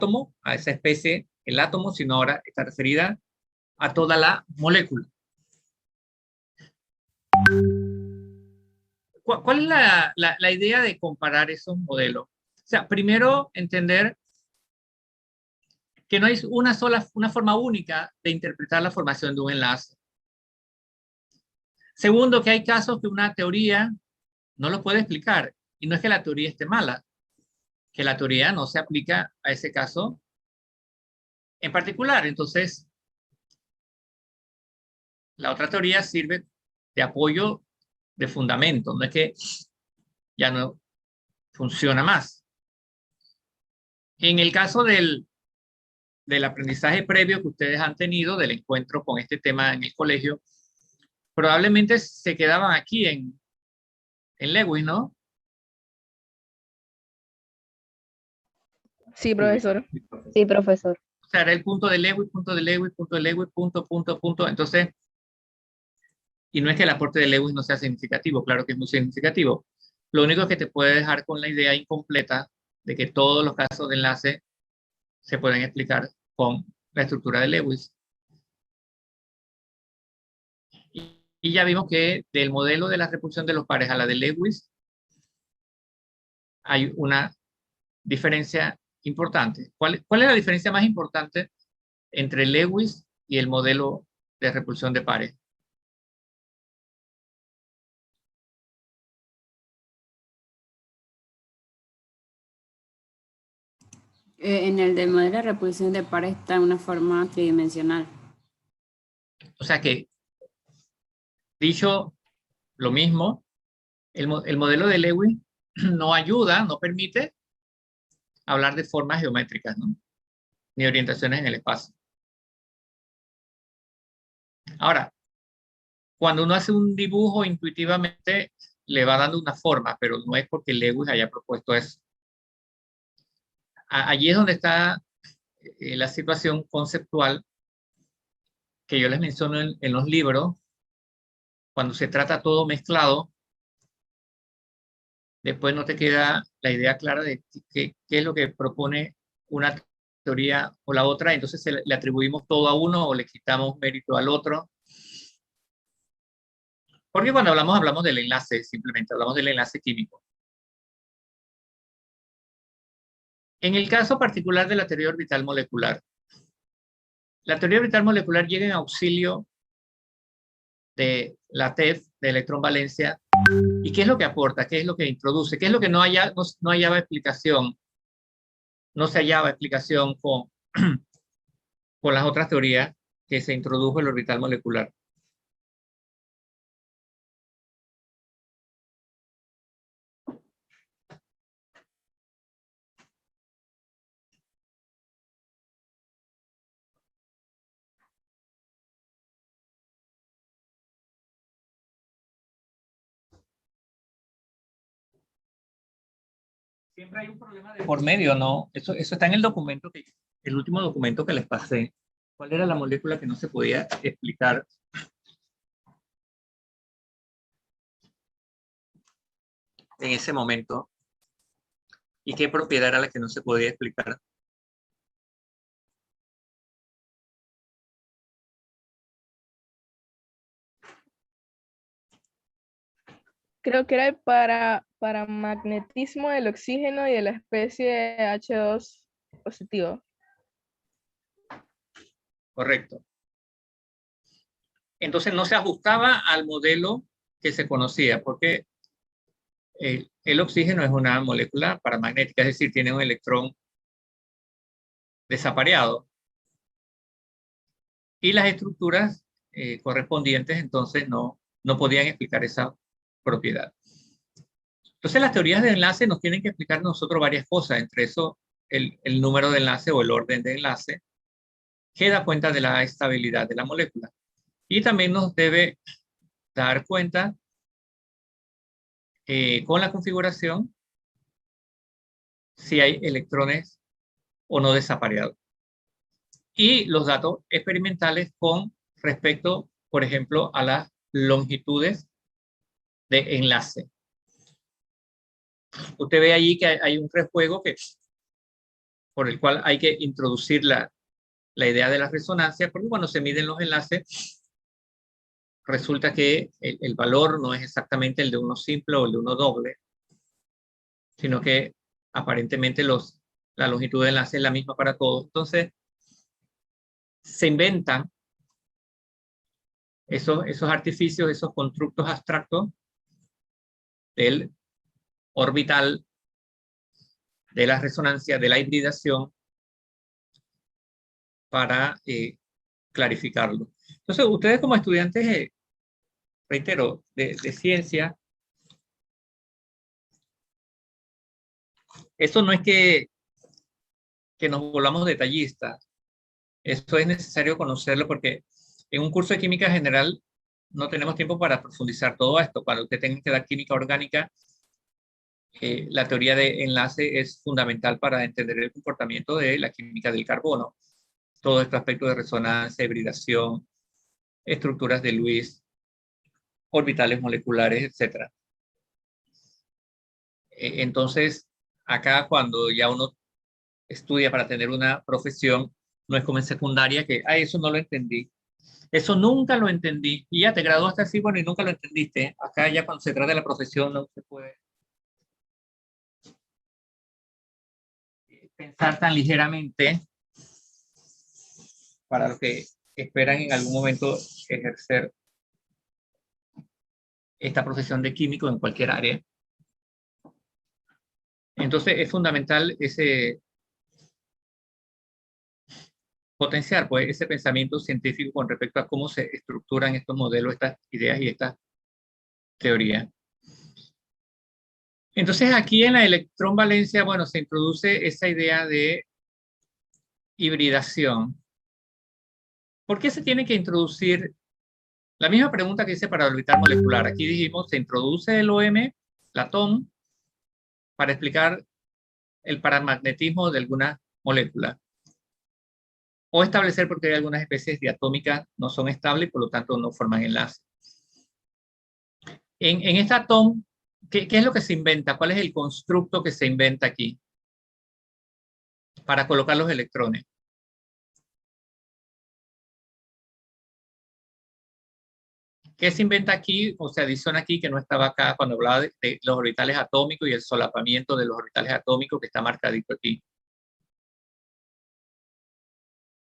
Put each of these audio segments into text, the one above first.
átomo, a esa especie, el átomo, sino ahora está referida a toda la molécula. ¿Cuál es la idea de comparar esos modelos? O sea, primero, entender que no hay una forma única de interpretar la formación de un enlace. Segundo, que hay casos que una teoría no lo puede explicar. Y no es que la teoría esté mala, que la teoría no se aplica a ese caso en particular. Entonces, la otra teoría sirve de apoyo, de fundamento. No es que ya no funciona más. En el caso del aprendizaje previo que ustedes han tenido, del encuentro con este tema en el colegio, probablemente se quedaban aquí en Lewis, ¿no? Sí, profesor. Sí, profesor. O sea, era el punto de Lewis, punto de Lewis, punto de Lewis, punto, punto, punto. Entonces, y no es que el aporte de Lewis no sea significativo, claro que es muy significativo. Lo único que te puede dejar con la idea incompleta de que todos los casos de enlace se pueden explicar con la estructura de Lewis. Y ya vimos que del modelo de la repulsión de los pares a la de Lewis hay una diferencia importante. ¿Cuál es la diferencia más importante entre Lewis y el modelo de repulsión de pares? En el del modelo de repulsión de pares está en una forma tridimensional. O sea que, dicho lo mismo, el modelo de Lewis no ayuda, no permite hablar de formas geométricas, ¿no? Ni orientaciones en el espacio. Ahora, cuando uno hace un dibujo intuitivamente, le va dando una forma, pero no es porque Lewis haya propuesto eso. Allí es donde está la situación conceptual que yo les menciono en los libros. Cuando se trata todo mezclado, después no te queda la idea clara de qué es lo que propone una teoría o la otra, entonces le atribuimos todo a uno o le quitamos mérito al otro. Porque cuando hablamos del enlace, simplemente hablamos del enlace químico. En el caso particular de la teoría orbital molecular, la teoría orbital molecular llega en auxilio de la TEF, de electrón valencia. ¿Y qué es lo que aporta? ¿Qué es lo que introduce? ¿Qué es lo que no hallaba explicación? No se hallaba explicación con las otras teorías que se introdujo el orbital molecular. Siempre hay un problema de por medio, ¿no? Eso está en el documento, el último documento que les pasé. ¿Cuál era la molécula que no se podía explicar? En ese momento. ¿Y qué propiedad era la que no se podía explicar? Creo que era para magnetismo del oxígeno y de la especie H2 positivo. Correcto. Entonces no se ajustaba al modelo que se conocía, porque el oxígeno es una molécula paramagnética, es decir, tiene un electrón desapareado. Y las estructuras correspondientes entonces no podían explicar esa propiedad. Entonces las teorías de enlace nos tienen que explicar nosotros varias cosas, entre eso el número de enlace o el orden de enlace, que da cuenta de la estabilidad de la molécula. Y también nos debe dar cuenta con la configuración si hay electrones o no desapareados. Y los datos experimentales con respecto, por ejemplo, a las longitudes de enlace. Usted ve allí que hay un rejuego que por el cual hay que introducir la idea de la resonancia, porque cuando se miden los enlaces, resulta que el valor no es exactamente el de uno simple o el de uno doble, sino que aparentemente la longitud de enlace es la misma para todos. Entonces, se inventan esos artificios, esos constructos abstractos del orbital, de la resonancia, de la hibridación, para clarificarlo. Entonces, ustedes como estudiantes, reitero, de ciencia, eso no es que nos volvamos detallistas. Esto es necesario conocerlo porque en un curso de química general no tenemos tiempo para profundizar todo esto. Cuando usted tenga que dar química orgánica, la teoría de enlace es fundamental para entender el comportamiento de la química del carbono. Todo este aspecto de resonancia, hibridación, estructuras de Lewis, orbitales moleculares, etc. Entonces, acá cuando ya uno estudia para tener una profesión, no es como en secundaria que, eso no lo entendí. Eso nunca lo entendí. Y ya te graduaste así, bueno, y nunca lo entendiste. Acá ya cuando se trata de la profesión no se puede pensar tan ligeramente para los que esperan en algún momento ejercer esta profesión de químico en cualquier área. Entonces es fundamental ese potenciar pues ese pensamiento científico con respecto a cómo se estructuran estos modelos, estas ideas y estas teorías. Entonces aquí en la electronvalencia, bueno, se introduce esa idea de hibridación. ¿Por qué se tiene que introducir la misma pregunta que hice para el orbital molecular? Aquí dijimos, se introduce el OM, la TOM, para explicar el paramagnetismo de alguna molécula. O establecer por qué hay algunas especies diatómicas no son estables y por lo tanto no forman enlace. En esta TOM, ¿qué es lo que se inventa? ¿Cuál es el constructo que se inventa aquí para colocar los electrones? ¿Qué se inventa aquí o se adiciona aquí que no estaba acá cuando hablaba de los orbitales atómicos y el solapamiento de los orbitales atómicos que está marcadito aquí?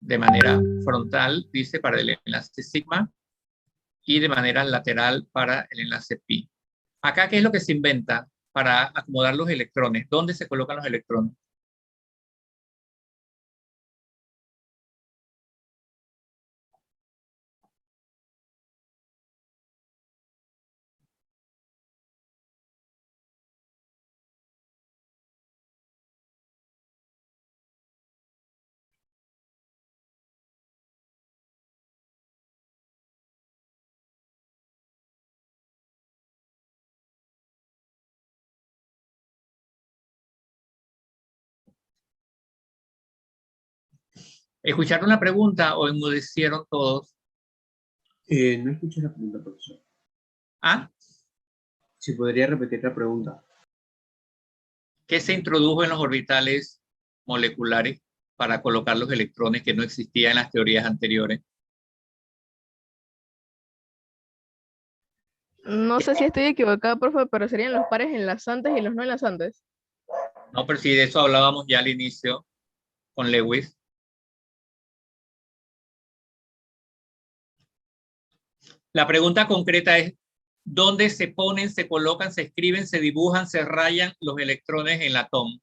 De manera frontal, dice, para el enlace sigma y de manera lateral para el enlace pi. Acá, ¿qué es lo que se inventa para acomodar los electrones? ¿Dónde se colocan los electrones? ¿Escucharon la pregunta o enmudecieron todos? No escuché la pregunta, profesor. ¿Ah? Si podría repetir la pregunta. ¿Qué se introdujo en los orbitales moleculares para colocar los electrones que no existían en las teorías anteriores? No sé si estoy equivocada, profe, pero serían los pares enlazantes y los no enlazantes. No, pero sí, de eso hablábamos ya al inicio con Lewis. La pregunta concreta es, ¿dónde se ponen, se colocan, se escriben, se dibujan, se rayan los electrones en la TOM?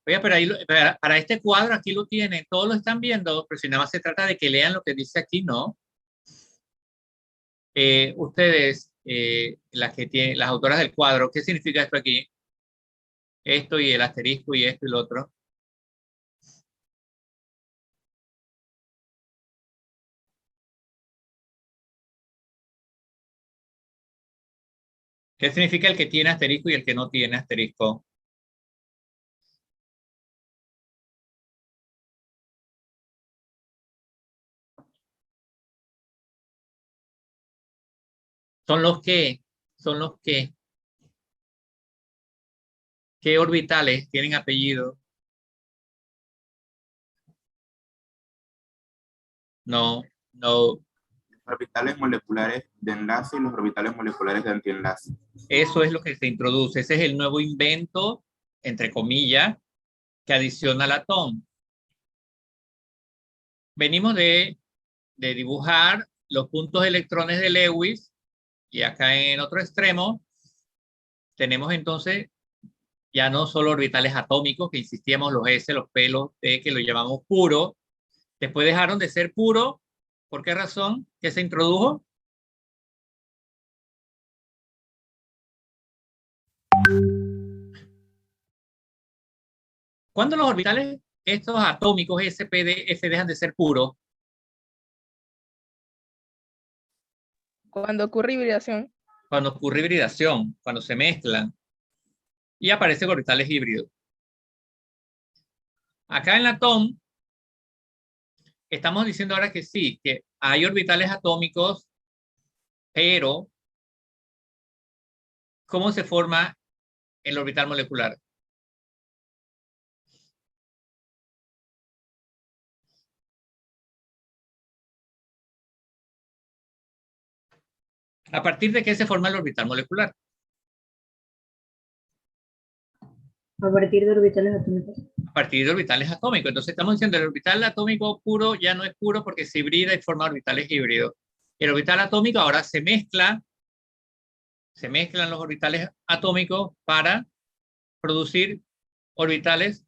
Oye, pero ahí, para este cuadro aquí lo tienen, todos lo están viendo, pero si nada más se trata de que lean lo que dice aquí, ¿no? Ustedes, las autoras del cuadro, ¿qué significa esto aquí? Esto y el asterisco y esto y lo otro. ¿Qué significa el que tiene asterisco y el que no tiene asterisco? Son los que, ¿qué orbitales tienen apellido? No, no. Orbitales moleculares de enlace y los orbitales moleculares de antienlace. Eso es lo que se introduce. Ese es el nuevo invento, entre comillas, que adiciona la TOM. Venimos de dibujar los puntos de electrones de Lewis y acá en otro extremo tenemos entonces ya no solo orbitales atómicos, que insistíamos los S, los P, los T, que lo llamamos puro. Después dejaron de ser puro. ¿Por qué razón? ¿Qué se introdujo? ¿Cuándo los orbitales estos atómicos S, P, D, F dejan de ser puros? Cuando ocurre hibridación. Cuando ocurre hibridación, cuando se mezclan y aparecen orbitales híbridos. Acá en la TOM estamos diciendo ahora que sí, que hay orbitales atómicos, pero ¿cómo se forma el orbital molecular? ¿A partir de qué se forma el orbital molecular? A partir de orbitales atómicos. A partir de orbitales atómicos. Entonces estamos diciendo que el orbital atómico puro ya no es puro porque se hibrida y forma orbitales híbridos. El orbital atómico ahora se mezclan los orbitales atómicos para producir orbitales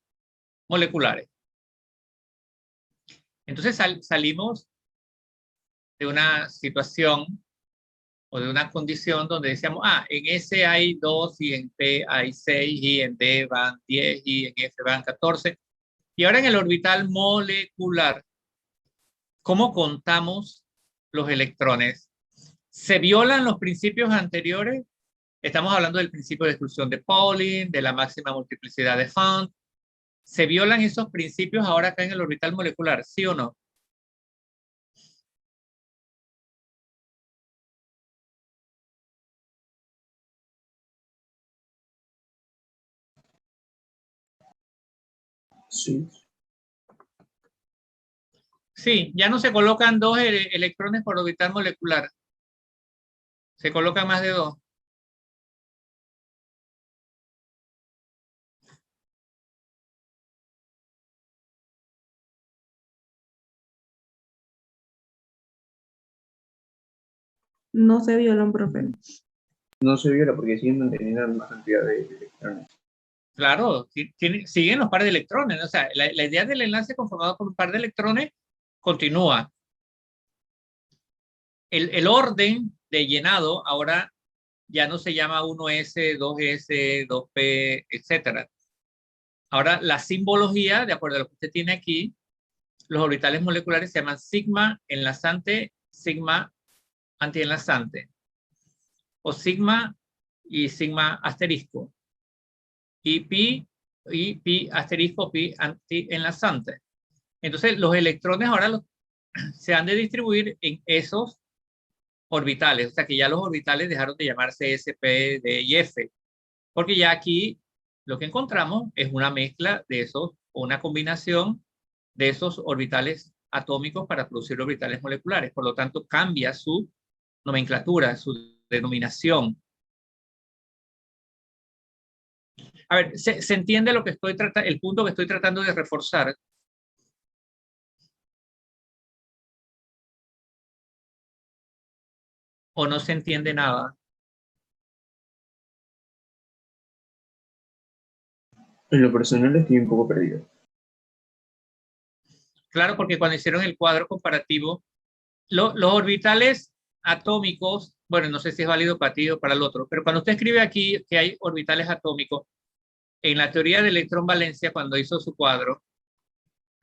moleculares. Entonces salimos de una situación o de una condición donde decíamos, en S hay 2 y en P hay 6 y en D van 10 y en F van 14. Y ahora en el orbital molecular, ¿cómo contamos los electrones? ¿Se violan los principios anteriores? Estamos hablando del principio de exclusión de Pauling, de la máxima multiplicidad de Font. ¿Se violan esos principios ahora acá en el orbital molecular? ¿Sí o no? Sí. Sí, ya no se colocan 2 electrones por orbital molecular. Se colocan más de 2. No se violan, profe. No se viola porque siguen manteniendo la misma cantidad de electrones. Claro, siguen los pares de electrones. O sea, la idea del enlace conformado por un par de electrones continúa. El orden de llenado ahora ya no se llama 1S, 2S, 2P, etc. Ahora la simbología, de acuerdo a lo que usted tiene aquí, los orbitales moleculares se llaman sigma enlazante, sigma antienlazante, o sigma y sigma asterisco, y pi asterisco, pi antienlazante. Entonces los electrones ahora se han de distribuir en esos orbitales, o sea que ya los orbitales dejaron de llamarse S, P, D y F, porque ya aquí lo que encontramos es una mezcla de esos, o una combinación de esos orbitales atómicos para producir orbitales moleculares. Por lo tanto, cambia su nomenclatura, su denominación. A ver, ¿se entiende lo que estoy tratando, el punto que estoy tratando de reforzar? ¿O no se entiende nada? En lo personal estoy un poco perdido. Claro, porque cuando hicieron el cuadro comparativo, los orbitales atómicos, bueno, no sé si es válido para ti o para el otro, pero cuando usted escribe aquí que hay orbitales atómicos, en la teoría de electronvalencia, cuando hizo su cuadro,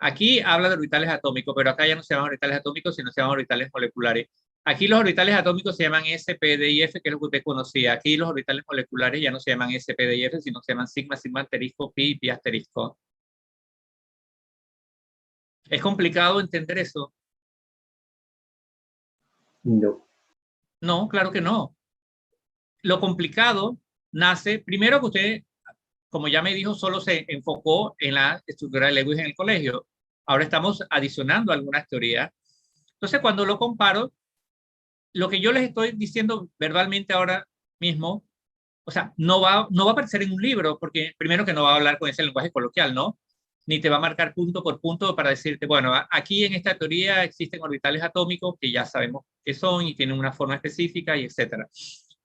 aquí habla de orbitales atómicos, pero acá ya no se llaman orbitales atómicos, sino se llaman orbitales moleculares. Aquí los orbitales atómicos se llaman S, P, D y F, que es lo que usted conocía. Aquí los orbitales moleculares ya no se llaman S, P, D y F, sino se llaman sigma, sigma asterisco, pi, pi asterisco. ¿Es complicado entender eso? No. No, claro que no. Lo complicado nace, primero que usted, como ya me dijo, solo se enfocó en la estructura de Lewis en el colegio. Ahora estamos adicionando algunas teorías. Entonces, cuando lo comparo, lo que yo les estoy diciendo verbalmente ahora mismo, o sea, no va a aparecer en un libro, porque primero que no va a hablar con ese lenguaje coloquial, ¿no? Ni te va a marcar punto por punto para decirte, bueno, aquí en esta teoría existen orbitales atómicos que ya sabemos qué son y tienen una forma específica y etcétera.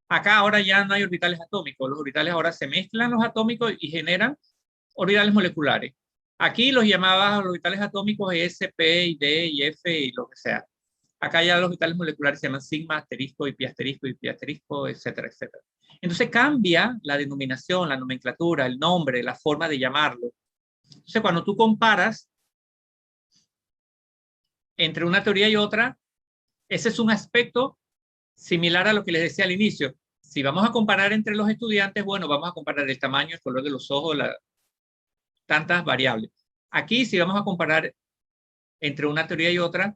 Acá ahora ya no hay orbitales atómicos, los orbitales ahora se mezclan los atómicos y generan orbitales moleculares. Aquí los llamabas orbitales atómicos S, P, y D, y F, y lo que sea. Acá ya los orbitales moleculares se llaman sigma, asterisco, y pi asterisco, etcétera, etcétera. Entonces cambia la denominación, la nomenclatura, el nombre, la forma de llamarlo. Entonces cuando tú comparas entre una teoría y otra, ese es un aspecto similar a lo que les decía al inicio. Si vamos a comparar entre los estudiantes, bueno, vamos a comparar el tamaño, el color de los ojos, tantas variables. Aquí, si vamos a comparar entre una teoría y otra,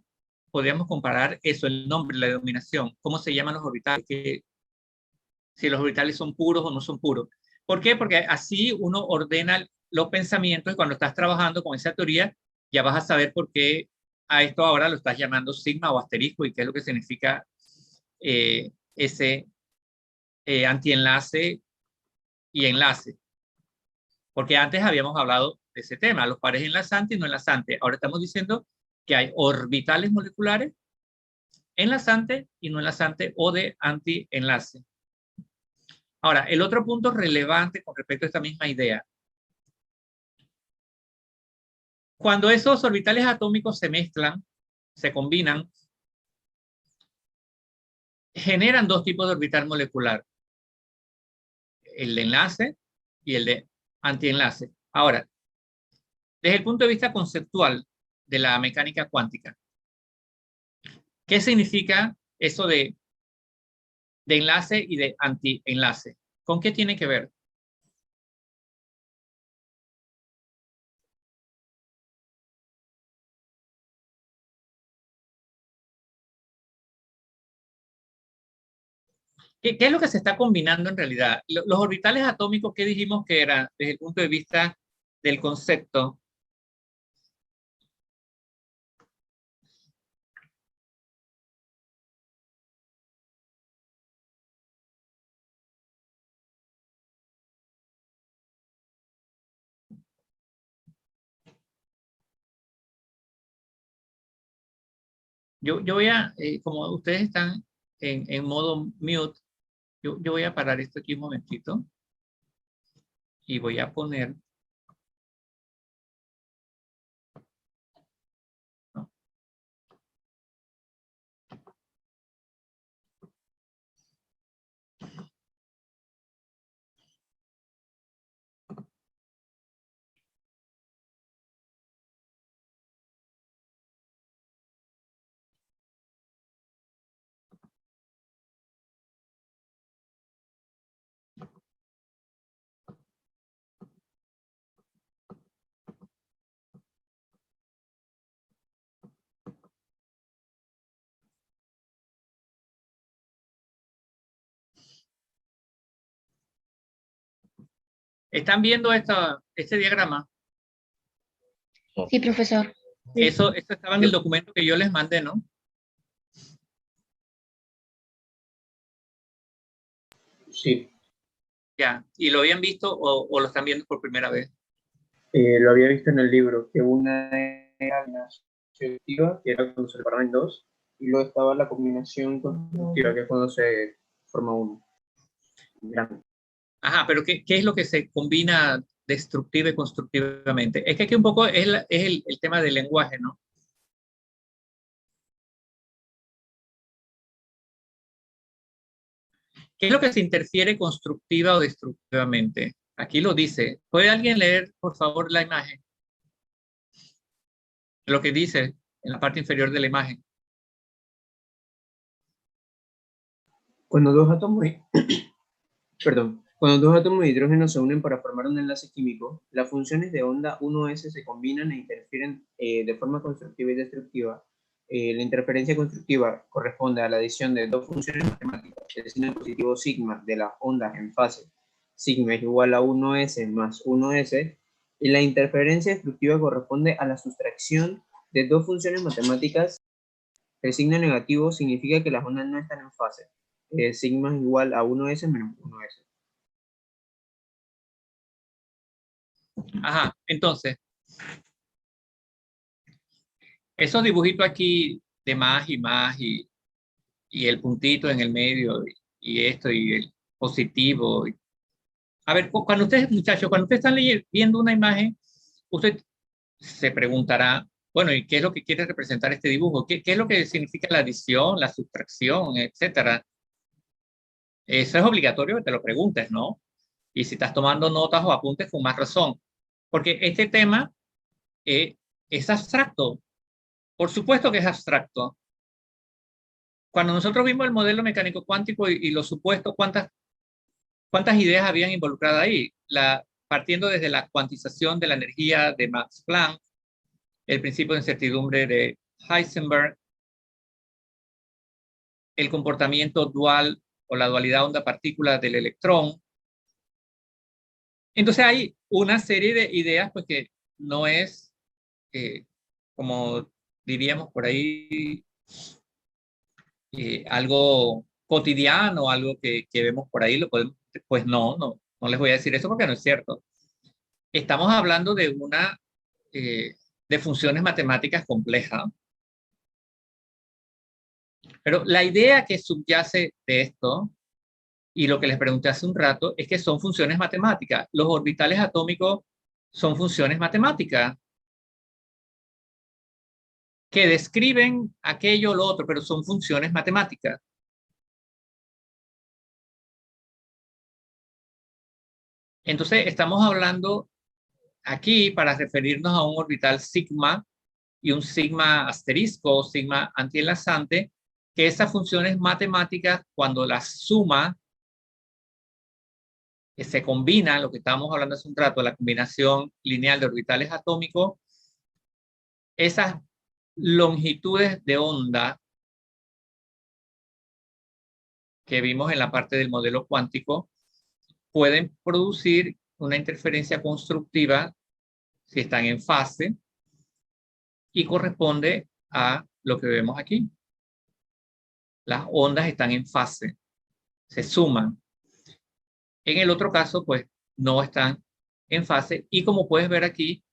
podríamos comparar eso, el nombre, la denominación, cómo se llaman los orbitales, si los orbitales son puros o no son puros. ¿Por qué? Porque así uno ordena los pensamientos y cuando estás trabajando con esa teoría, ya vas a saber por qué a esto ahora lo estás llamando sigma o asterisco y qué es lo que significa ese antienlace y enlace. Porque antes habíamos hablado de ese tema, los pares enlazantes y no enlazantes. Ahora estamos diciendo que hay orbitales moleculares enlazantes y no enlazantes o de antienlace. Ahora, el otro punto relevante con respecto a esta misma idea. Cuando esos orbitales atómicos se mezclan, se combinan, generan dos tipos de orbital molecular. El de enlace y el de antienlace. Ahora, desde el punto de vista conceptual de la mecánica cuántica, ¿qué significa eso de enlace y de antienlace? ¿Con qué tiene que ver? ¿Qué es lo que se está combinando en realidad? Los orbitales atómicos, ¿qué dijimos que eran desde el punto de vista del concepto? Yo voy a, como ustedes están en modo mute, yo voy a parar esto aquí un momentito y voy a poner... ¿no? ¿Están viendo este diagrama? Sí, profesor. Eso estaba en el documento que yo les mandé, ¿no? Sí, Ya, ¿y lo habían visto o lo están viendo por primera vez? lo había visto en el libro, que una era la selectiva, que era cuando se separaban en dos, y luego estaba la combinación constructiva, que es cuando se forma uno grande. Ajá, pero ¿qué es lo que se combina destructiva y constructivamente? Es que aquí un poco es el tema del lenguaje, ¿no? ¿Qué es lo que se interfiere constructiva o destructivamente? Aquí lo dice. ¿Puede alguien leer, por favor, la imagen? Lo que dice en la parte inferior de la imagen. Cuando dos átomos, cuando dos átomos de hidrógeno se unen para formar un enlace químico, las funciones de onda 1s se combinan e interfieren de forma constructiva y destructiva. La interferencia constructiva corresponde a la adición de dos funciones matemáticas, el signo positivo sigma de las ondas en fase, sigma es igual a 1s más 1s, y la interferencia destructiva corresponde a la sustracción de dos funciones matemáticas. El signo negativo significa que las ondas no están en fase. Sigma es igual a 1s menos 1s. Ajá, entonces, esos dibujitos aquí de más y el puntito en el medio y esto y el positivo. A ver, cuando ustedes, muchachos, cuando ustedes están viendo una imagen, usted se preguntará, bueno, ¿y qué es lo que quiere representar este dibujo? ¿Qué es lo que significa la adición, la sustracción, etcétera? Eso es obligatorio que te lo preguntes, ¿no? Y si estás tomando notas o apuntes con más razón, porque este tema es abstracto. Por supuesto que es abstracto. Cuando nosotros vimos el modelo mecánico cuántico y los supuestos, ¿cuántas ideas habían involucrado ahí? Partiendo desde la cuantización de la energía de Max Planck, el principio de incertidumbre de Heisenberg, el comportamiento dual o la dualidad onda-partícula del electrón. Entonces hay una serie de ideas pues, que no es, como diríamos por ahí, algo cotidiano, algo que vemos por ahí, lo podemos, pues no les voy a decir eso porque no es cierto. Estamos hablando de de funciones matemáticas complejas. Pero la idea que subyace de esto, y lo que les pregunté hace un rato, es que son funciones matemáticas. Los orbitales atómicos son funciones matemáticas que describen aquello o lo otro, pero son funciones matemáticas. Entonces, estamos hablando aquí para referirnos a un orbital sigma y un sigma asterisco o sigma antienlazante, que esas funciones matemáticas, cuando las suma, que se combina, lo que estábamos hablando hace un rato, la combinación lineal de orbitales atómicos, esas longitudes de onda que vimos en la parte del modelo cuántico pueden producir una interferencia constructiva si están en fase y corresponde a lo que vemos aquí. Las ondas están en fase, se suman. En el otro caso, pues, no están en fase y como puedes ver aquí,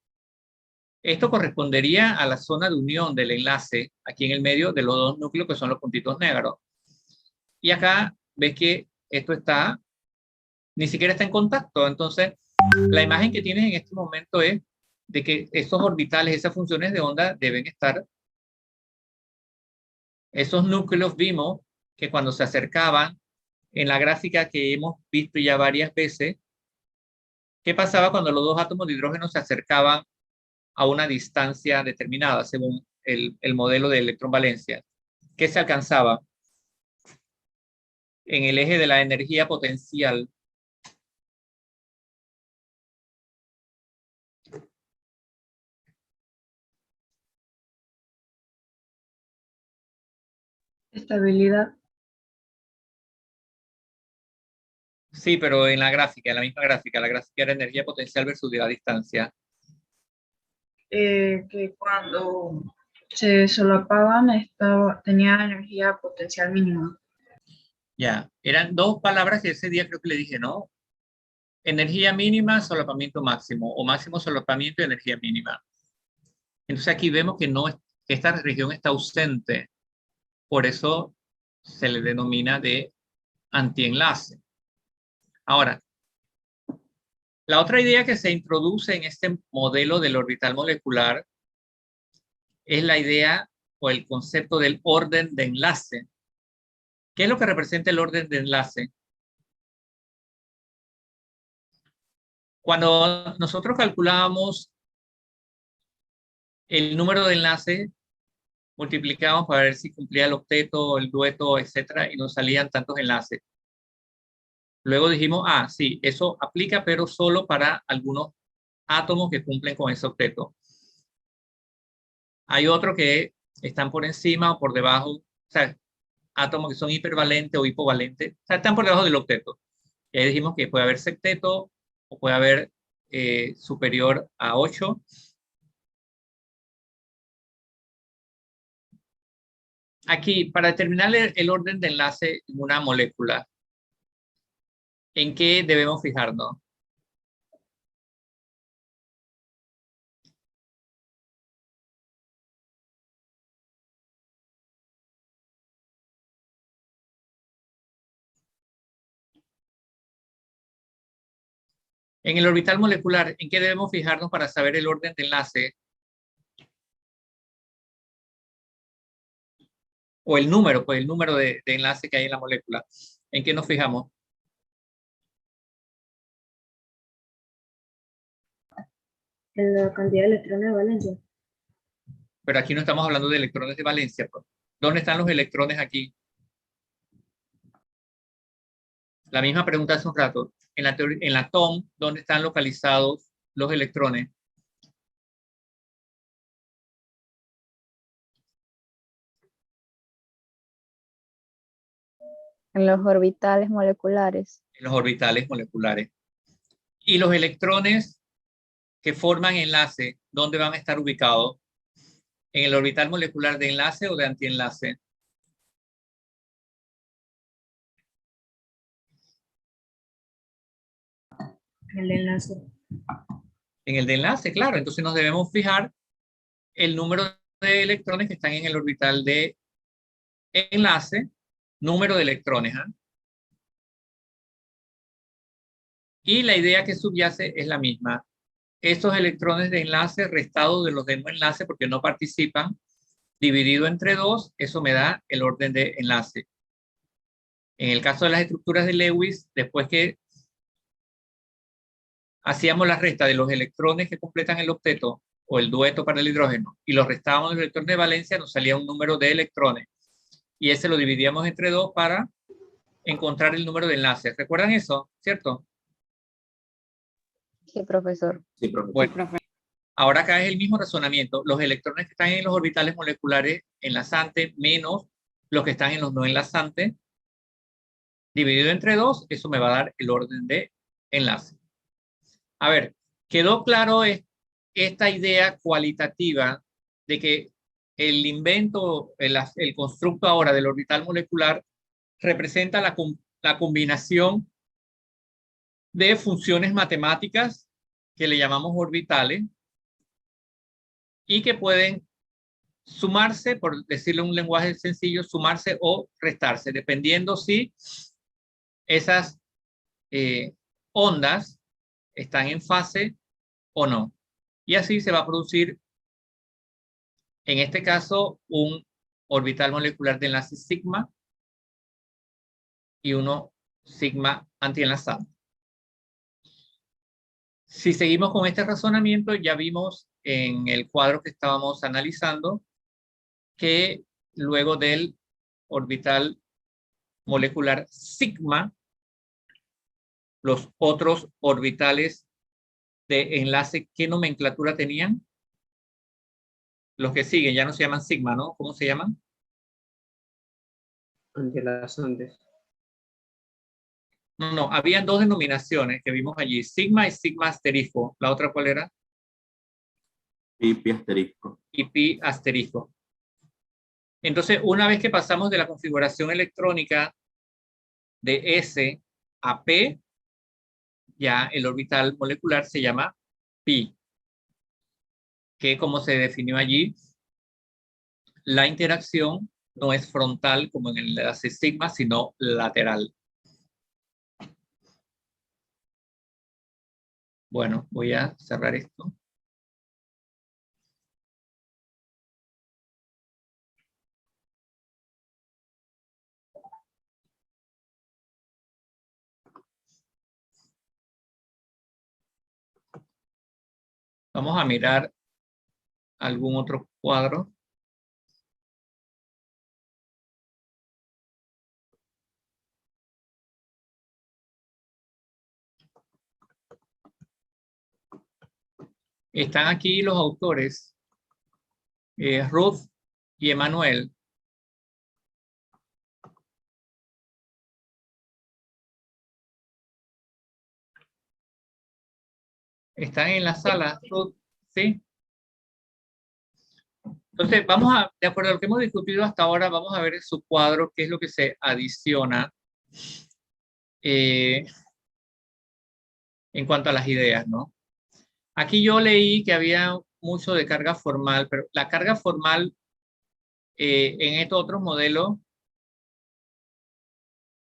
esto correspondería a la zona de unión del enlace aquí en el medio de los dos núcleos que son los puntitos negros. Y acá ves que esto ni siquiera está en contacto. Entonces, la imagen que tienes en este momento es de que esos orbitales, esas funciones de onda deben estar. Esos núcleos vimos que cuando se acercaban en la gráfica que hemos visto ya varias veces, ¿qué pasaba cuando los dos átomos de hidrógeno se acercaban a una distancia determinada según el modelo de electronvalencia? ¿Qué se alcanzaba? En el eje de la energía potencial. Estabilidad. Sí, pero en la gráfica, en la misma gráfica, la gráfica era energía potencial versus la distancia. Que cuando se solapaban tenía energía potencial mínima. Ya, eran dos palabras que ese día creo que le dije, ¿no? Energía mínima, solapamiento máximo, o máximo solapamiento y energía mínima. Entonces aquí vemos que que esta región está ausente, por eso se le denomina de antienlace. Ahora, la otra idea que se introduce en este modelo del orbital molecular es la idea o el concepto del orden de enlace. ¿Qué es lo que representa el orden de enlace? Cuando nosotros calculábamos el número de enlaces, multiplicamos para ver si cumplía el octeto, el dueto, etcétera, y nos salían tantos enlaces. Luego dijimos, ah, sí, eso aplica, pero solo para algunos átomos que cumplen con ese octeto. Hay otros que están por encima o por debajo, o sea, átomos que son hipervalentes o hipovalentes, o sea, están por debajo del octeto. Y ahí dijimos que puede haber septeto o puede haber superior a 8. Aquí, para determinar el orden de enlace en una molécula, ¿en qué debemos fijarnos? En el orbital molecular, ¿en qué debemos fijarnos para saber el orden de enlace? O el número, pues el número de enlace que hay en la molécula. ¿En qué nos fijamos? En la cantidad de electrones de valencia. Pero aquí no estamos hablando de electrones de valencia, pues. ¿Dónde están los electrones aquí? La misma pregunta hace un rato. En la TOM, ¿dónde están localizados los electrones? En los orbitales moleculares. En los orbitales moleculares. Y los electrones que forman enlace, ¿dónde van a estar ubicados? ¿En el orbital molecular de enlace o de antienlace? El enlace. En el de enlace, claro. Entonces nos debemos fijar el número de electrones que están en el orbital de enlace, número de electrones. ¿Ah? Y la idea que subyace es la misma. Estos electrones de enlace restados de los de no enlace porque no participan, dividido entre 2, eso me da el orden de enlace. En el caso de las estructuras de Lewis, después que hacíamos la resta de los electrones que completan el octeto o el dueto para el hidrógeno y los restábamos de los electrones de valencia, nos salía un número de electrones. Y ese lo dividíamos entre 2 para encontrar el número de enlaces. ¿Recuerdan eso? ¿Cierto? Sí, profesor. Sí, profesor. Bueno, ahora acá es el mismo razonamiento. Los electrones que están en los orbitales moleculares enlazantes menos los que están en los no enlazantes, dividido entre 2, eso me va a dar el orden de enlace. A ver, ¿quedó claro esta idea cualitativa de que el invento, el constructo ahora del orbital molecular representa la combinación de funciones matemáticas que le llamamos orbitales y que pueden sumarse, por decirlo en un lenguaje sencillo, sumarse o restarse, dependiendo si esas ondas están en fase o no. Y así se va a producir, en este caso, un orbital molecular de enlace sigma y uno sigma antienlazado. Si seguimos con este razonamiento, ya vimos en el cuadro que estábamos analizando que luego del orbital molecular sigma, los otros orbitales de enlace, ¿qué nomenclatura tenían? Los que siguen ya no se llaman sigma, ¿no? ¿Cómo se llaman? Antienlazantes. No, habían dos denominaciones que vimos allí, sigma y sigma asterisco. ¿La otra cuál era? Pi asterisco. Y pi asterisco. Entonces, una vez que pasamos de la configuración electrónica de S a P, ya el orbital molecular se llama pi, que como se definió allí, la interacción no es frontal como en el enlace sigma, sino lateral. Bueno, voy a cerrar esto. Vamos a mirar algún otro cuadro. Están aquí los autores, Ruth y Emanuel. Están en la sala, Ruth, ¿sí? Entonces, de acuerdo a lo que hemos discutido hasta ahora, vamos a ver en su cuadro qué es lo que se adiciona en cuanto a las ideas, ¿no? Aquí yo leí que había mucho de carga formal, pero la carga formal en estos otros modelos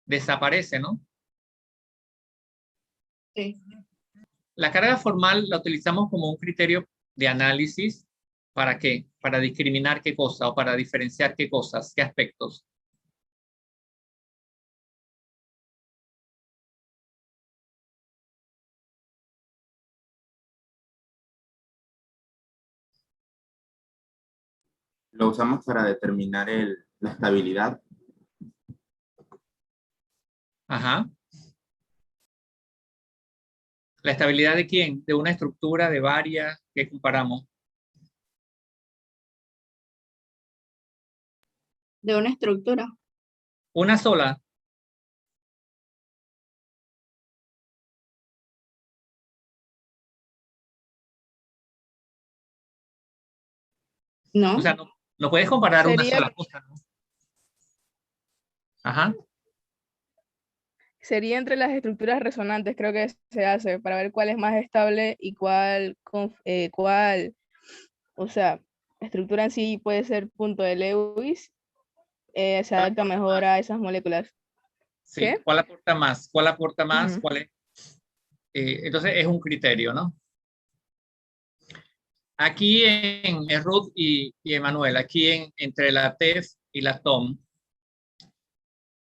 desaparece, ¿no? Sí. La carga formal la utilizamos como un criterio de análisis. ¿Para qué? Para discriminar qué cosa o para diferenciar qué cosas, qué aspectos. Lo usamos para determinar la estabilidad. Ajá. ¿La estabilidad de quién? ¿De una estructura, de varias? ¿Qué comparamos? De una estructura. Una sola. ¿No? O sea, no puedes comparar una Sería, sola cosa, ¿no? Ajá. sería entre las estructuras resonantes, creo que se hace, para ver cuál es más estable y cuál, o sea, estructura en sí puede ser punto de Lewis, se ¿Cuál adapta aporta mejor más? a esas moléculas. Sí, ¿Qué? ¿cuál aporta más? ¿Cuál aporta más? Ujú. ¿Cuál es? Entonces es un criterio, ¿no? Aquí en Ruth y Emanuel, aquí entre la TEF y la TOM,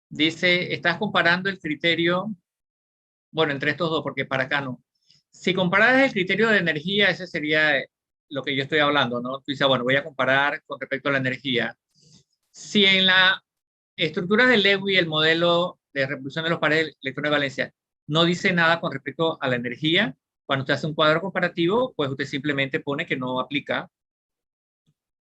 dice, estás comparando el criterio, bueno, entre estos dos, porque para acá no. Si comparas el criterio de energía, ese sería lo que yo estoy hablando, ¿no? Tú dices, bueno, voy a comparar con respecto a la energía. Si en la estructura de Lewis, el modelo de reproducción de los pares de electrones de valencia, no dice nada con respecto a la energía, cuando usted hace un cuadro comparativo, pues usted simplemente pone que no aplica.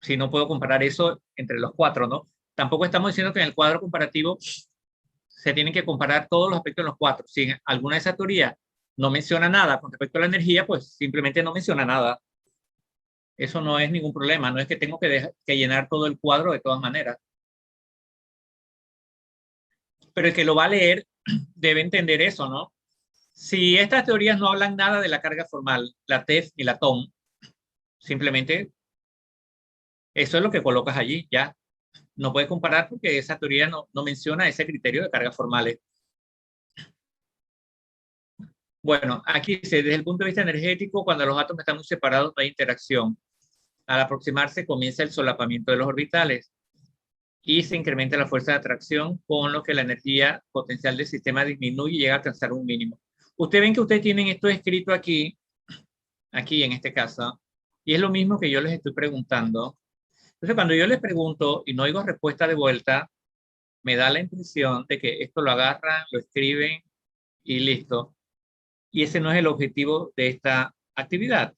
Si no puedo comparar eso entre los cuatro, ¿no? Tampoco estamos diciendo que en el cuadro comparativo se tienen que comparar todos los aspectos en los cuatro. Si en alguna de esas teorías no menciona nada con respecto a la energía, pues simplemente no menciona nada. Eso no es ningún problema, no es que tengo que llenar todo el cuadro de todas maneras. Pero el que lo va a leer debe entender eso, ¿no? Si estas teorías no hablan nada de la carga formal, la TEF y la TOM, simplemente eso es lo que colocas allí, ya. No puedes comparar porque esa teoría no menciona ese criterio de cargas formales. Bueno, aquí dice, desde el punto de vista energético, cuando los átomos están muy separados, no hay interacción. Al aproximarse, comienza el solapamiento de los orbitales y se incrementa la fuerza de atracción, con lo que la energía potencial del sistema disminuye y llega a alcanzar un mínimo. Ustedes ven que ustedes tienen esto escrito aquí en este caso, y es lo mismo que yo les estoy preguntando. Entonces, cuando yo les pregunto y no oigo respuesta de vuelta, me da la impresión de que esto lo agarran, lo escriben y listo. Y ese no es el objetivo de esta actividad.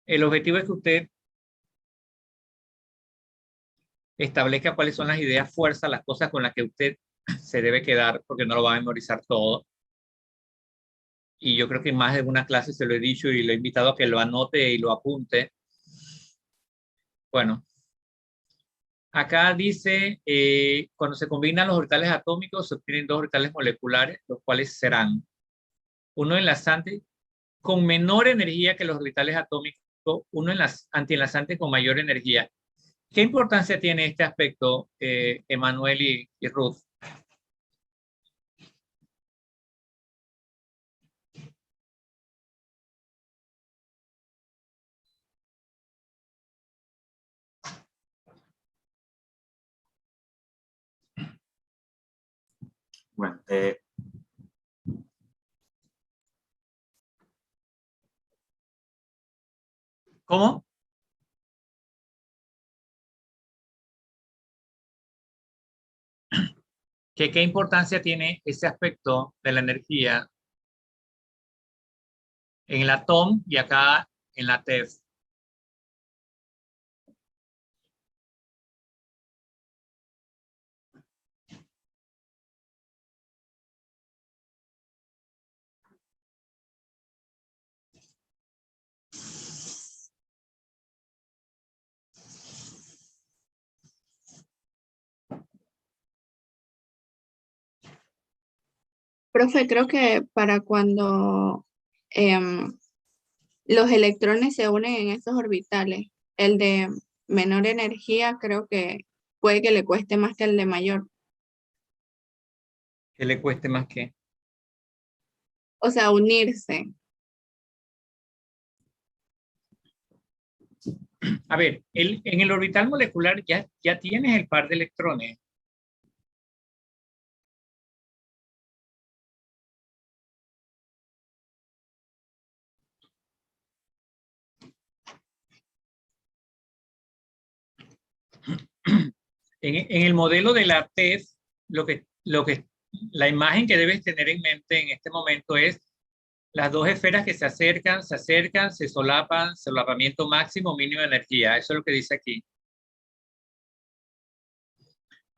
El objetivo es que usted establezca cuáles son las ideas fuerza, las cosas con las que usted se debe quedar, porque no lo va a memorizar todo. Y yo creo que en más de una clase se lo he dicho y lo he invitado a que lo anote y lo apunte. Bueno, acá dice, cuando se combinan los orbitales atómicos, se obtienen dos orbitales moleculares, los cuales serán uno enlazante con menor energía que los orbitales atómicos, uno antienlazante con mayor energía. ¿Qué importancia tiene este aspecto, Emanuel y Ruth? Bueno, ¿Cómo? ¿Qué importancia tiene ese aspecto de la energía en la TOM y acá en la TEF. Profe, creo que para cuando los electrones se unen en estos orbitales, el de menor energía creo que puede que le cueste más que el de mayor. Que le cueste más que. O sea, unirse. A ver, en el orbital molecular ya tienes el par de electrones. En el modelo de la TEF, la imagen que debes tener en mente en este momento es las dos esferas que se acercan, se solapan, solapamiento máximo, mínimo de energía. Eso es lo que dice aquí.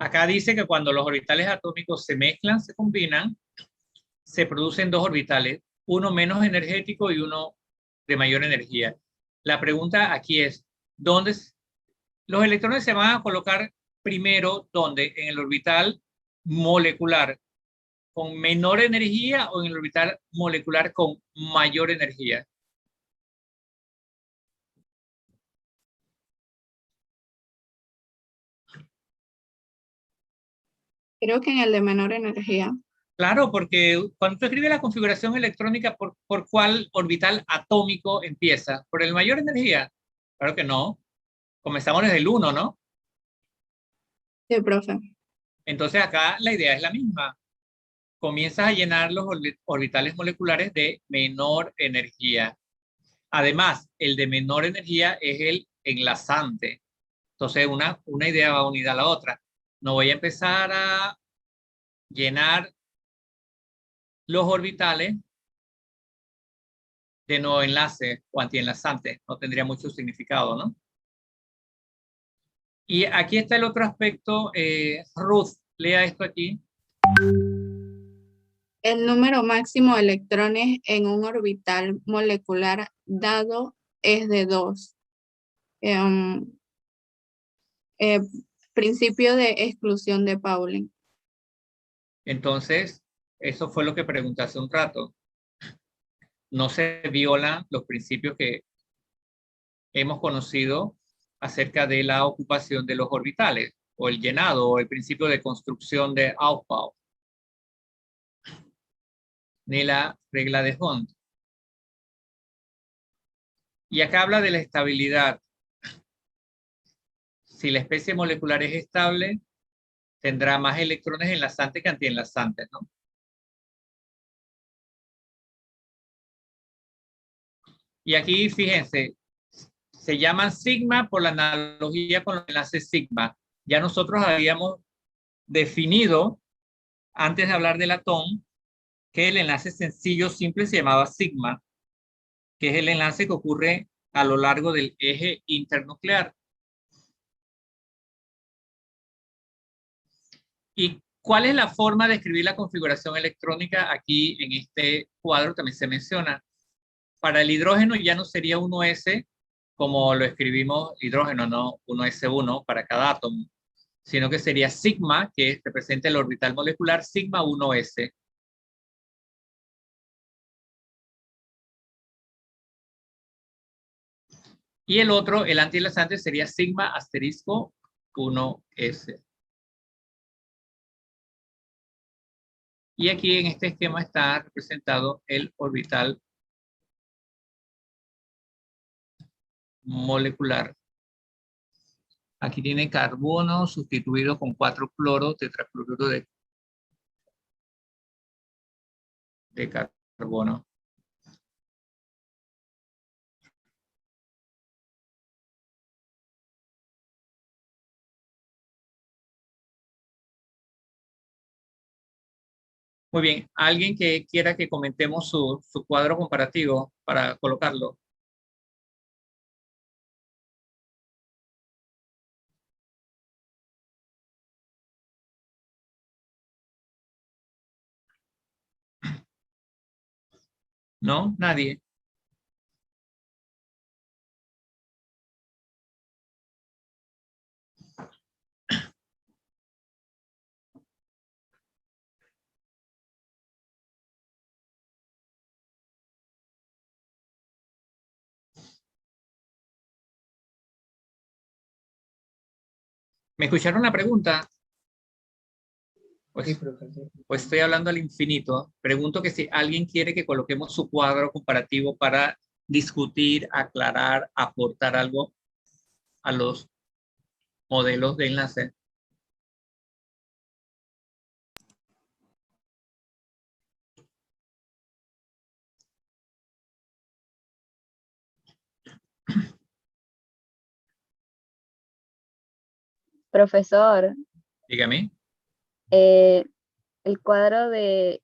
Acá dice que cuando los orbitales atómicos se mezclan, se combinan, se producen dos orbitales, uno menos energético y uno de mayor energía. La pregunta aquí es, ¿dónde los electrones se van a colocar primero? ¿Dónde? ¿En el orbital molecular con menor energía o en el orbital molecular con mayor energía? Creo que en el de menor energía. Claro, porque cuando tú escribes la configuración electrónica, ¿por cuál orbital atómico empieza? ¿Por el mayor energía? Claro que no. Comenzamos desde el 1, ¿no? Sí, profe. Entonces acá la idea es la misma. Comienzas a llenar los orbitales moleculares de menor energía. Además, el de menor energía es el enlazante. Entonces, una idea va unida a la otra. No voy a empezar a llenar los orbitales de nuevo enlace o antienlazante. No tendría mucho significado, ¿no? Y aquí está el otro aspecto. Ruth, lea esto aquí. El número máximo de electrones en un orbital molecular dado es de 2. Principio de exclusión de Pauling. Entonces, eso fue lo que pregunté hace un rato. No se violan los principios que hemos conocido acerca de la ocupación de los orbitales, o el llenado, o el principio de construcción de Aufbau, ni la regla de Hund. Y acá habla de la estabilidad. Si la especie molecular es estable, tendrá más electrones enlazantes que antienlazantes, ¿no? Y aquí, fíjense, se llaman sigma por la analogía con los enlaces sigma. Ya nosotros habíamos definido, antes de hablar del atón, que el enlace sencillo simple se llamaba sigma, que es el enlace que ocurre a lo largo del eje internuclear. ¿Y cuál es la forma de escribir la configuración electrónica? Aquí en este cuadro también se menciona. Para el hidrógeno ya no sería 1s como lo escribimos hidrógeno, no 1s1 para cada átomo, sino que sería sigma, que representa el orbital molecular, sigma 1s. Y el otro, el antienlazante, sería sigma asterisco 1s. Y aquí en este esquema está representado el orbital molecular. Aquí tiene carbono sustituido con 4 cloro, tetracloruro de carbono. Muy bien. ¿Alguien que quiera que comentemos su cuadro comparativo para colocarlo? ¿No? Nadie. ¿Me escucharon la pregunta? Sí, Pues, profesor. pues estoy hablando al infinito. Pregunto que si alguien quiere que coloquemos su cuadro comparativo para discutir, aclarar, aportar algo a los modelos de enlace. Profesor, Dígame. eh, el cuadro de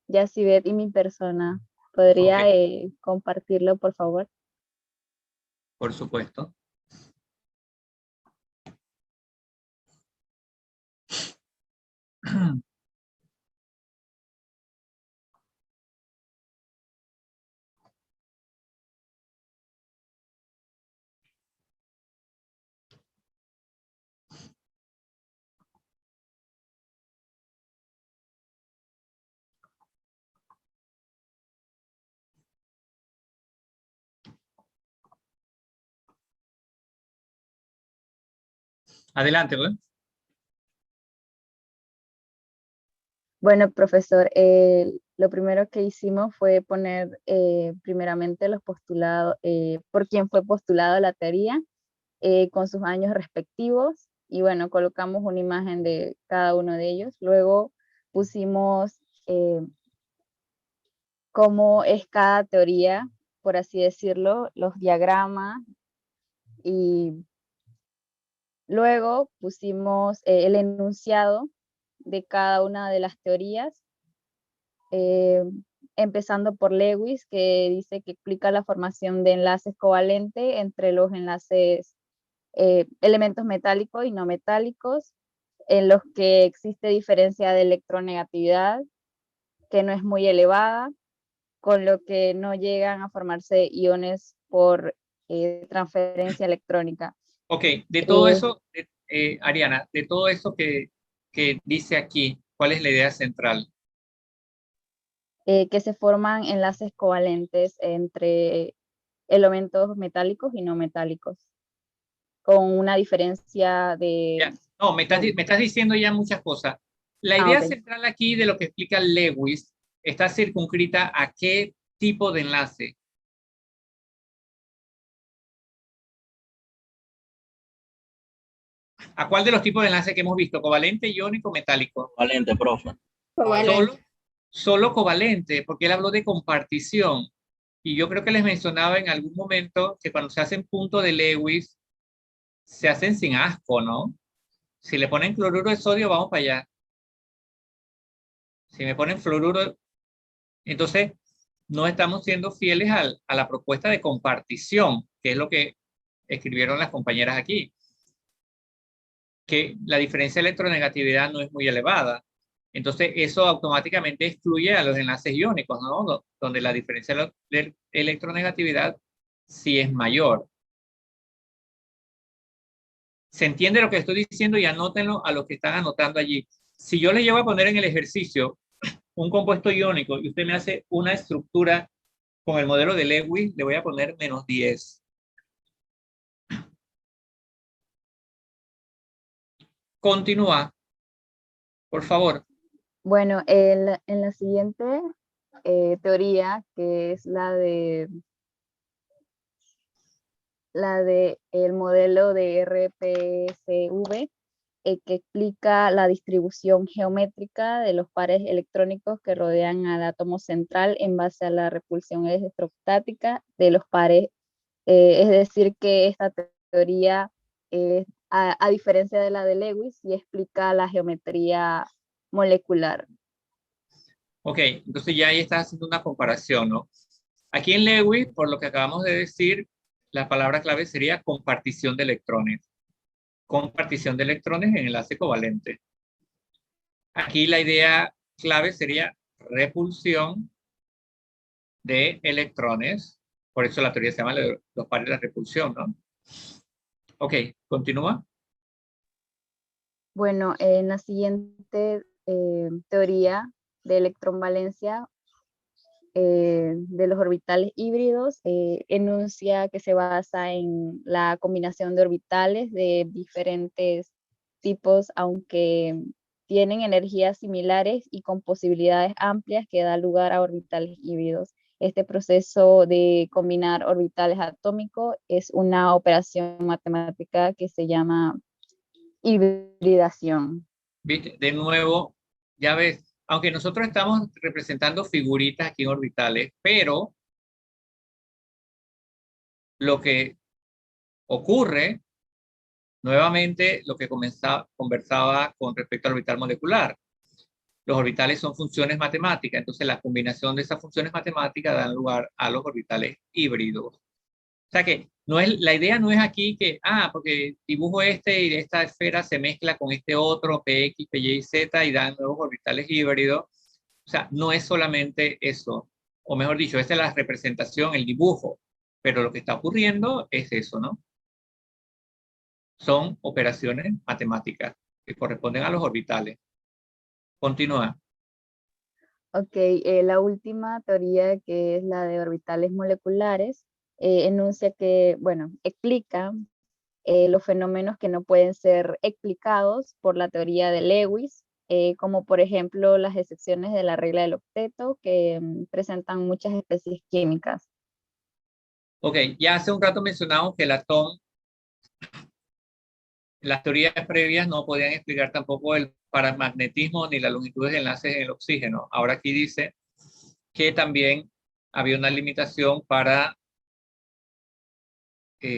Yacibet y mi persona, ¿podría Ok, compartirlo, por favor? por supuesto. Adelante, pues. Bueno, profesor, lo primero que hicimos fue poner primeramente los postulados, por quién fue postulado la teoría, con sus años respectivos, y bueno, colocamos una imagen de cada uno de ellos. Luego pusimos cómo es cada teoría, por así decirlo, los diagramas, y luego pusimos el enunciado de cada una de las teorías, eh, empezando por Lewis, que dice que explica la formación de enlaces covalentes entre los enlaces elementos metálicos y no metálicos, en los que existe diferencia de electronegatividad, que no es muy elevada, con lo que no llegan a formarse iones por transferencia electrónica. Ok, de todo eso, Ariana, de todo eso que dice aquí, ¿cuál es la idea central? Que se forman enlaces covalentes entre elementos metálicos y no metálicos, con una diferencia de... Ya, no, me estás diciendo ya muchas cosas. La Ah, idea ok. central aquí de lo que explica Lewis está circunscrita a qué tipo de enlace. ¿A cuál de los tipos de enlace que hemos visto? ¿Covalente, iónico, metálico? Valente, profe. Solo, Covalente. solo covalente, porque él habló de compartición. Y yo creo que les mencionaba en algún momento que cuando se hacen puntos de Lewis, se hacen sin asco, ¿no? Si le ponen cloruro de sodio, vamos para allá. Si me ponen fluoruro, entonces no estamos siendo fieles a la propuesta de compartición, que es lo que escribieron las compañeras aquí, que la diferencia de electronegatividad no es muy elevada. Entonces, eso automáticamente excluye a los enlaces iónicos, ¿no? Donde la diferencia de electronegatividad sí es mayor. ¿Se entiende lo que estoy diciendo? Y anótenlo a los que están anotando allí. Si yo les llevo a poner en el ejercicio un compuesto iónico y usted me hace una estructura con el modelo de Lewis, le voy a poner -10. Continúa, por favor. Bueno, en la siguiente teoría, que es la de el modelo de RPCV, que explica la distribución geométrica de los pares electrónicos que rodean al átomo central en base a la repulsión electrostática de los pares. Es decir, que esta teoría, a diferencia de la de Lewis, sí explica la geometría molecular. Ok, entonces ya ahí estás haciendo una comparación, ¿no? Aquí en Lewis, por lo que acabamos de decir, la palabra clave sería compartición de electrones. Compartición de electrones en enlace covalente. Aquí la idea clave sería repulsión de electrones. Por eso la teoría se llama los pares de repulsión, ¿no? Ok, continúa. Bueno, en la siguiente teoría de electronvalencia de los orbitales híbridos, enuncia que se basa en la combinación de orbitales de diferentes tipos, aunque tienen energías similares y con posibilidades amplias que da lugar a orbitales híbridos. Este proceso de combinar orbitales atómicos es una operación matemática que se llama hibridación. ¿Viste? De nuevo, ya ves, aunque nosotros estamos representando figuritas aquí en orbitales, pero lo que ocurre, nuevamente, lo que conversaba con respecto al orbital molecular. Los orbitales son funciones matemáticas, entonces la combinación de esas funciones matemáticas dan lugar a los orbitales híbridos. O sea que la idea no es aquí que, porque dibujo este y esta esfera se mezcla con este otro, PX, PY y Z, y dan nuevos orbitales híbridos. O sea, no es solamente eso. O mejor dicho, esa es la representación, el dibujo. Pero lo que está ocurriendo es eso, ¿no? Son operaciones matemáticas que corresponden a los orbitales. Continúa. Ok, la última teoría, que es la de orbitales moleculares, enuncia que, bueno, explica los fenómenos que no pueden ser explicados por la teoría de Lewis, como por ejemplo las excepciones de la regla del octeto, que presentan muchas especies químicas. Ok, ya hace un rato mencionamos que el átomo, las teorías previas no podían explicar tampoco el paramagnetismo ni las longitudes de enlaces en el oxígeno. Ahora aquí dice que también había una limitación para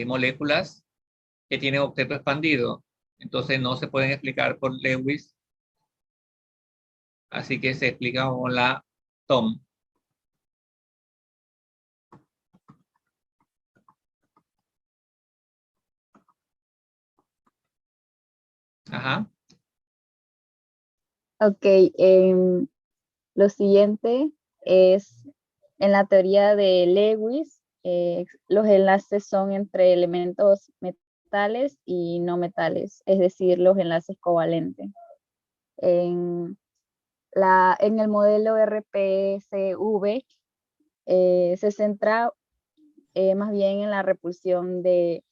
moléculas que tienen octeto expandido. Entonces no se pueden explicar por Lewis. Así que se explica con la TOM. Ajá. Ok, lo siguiente es, en la teoría de Lewis, los enlaces son entre elementos metales y no metales, es decir, los enlaces covalentes. En el modelo RPCV se centra más bien en la repulsión de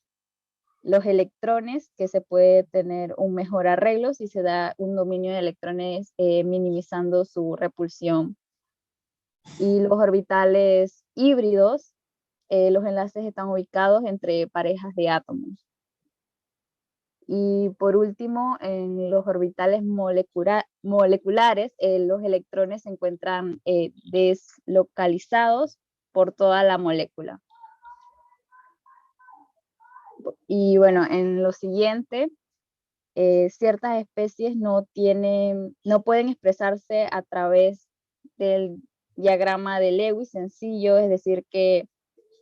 los electrones, que se puede tener un mejor arreglo si se da un dominio de electrones minimizando su repulsión. Y los orbitales híbridos, los enlaces están ubicados entre parejas de átomos. Y por último, en los orbitales moleculares, los electrones se encuentran deslocalizados por toda la molécula. Y bueno, en lo siguiente, ciertas especies no pueden expresarse a través del diagrama de Lewis sencillo, es decir, que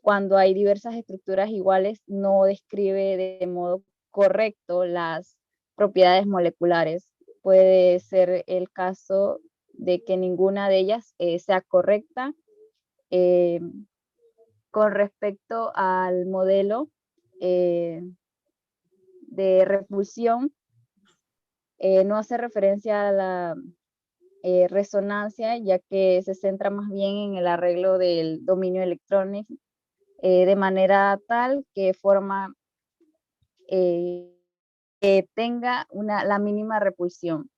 cuando hay diversas estructuras iguales no describe de modo correcto las propiedades moleculares. Puede ser el caso de que ninguna de ellas sea correcta. Con respecto al modelo de repulsión, no hace referencia a la resonancia, ya que se centra más bien en el arreglo del dominio electrónico de manera tal que que tenga la mínima repulsión.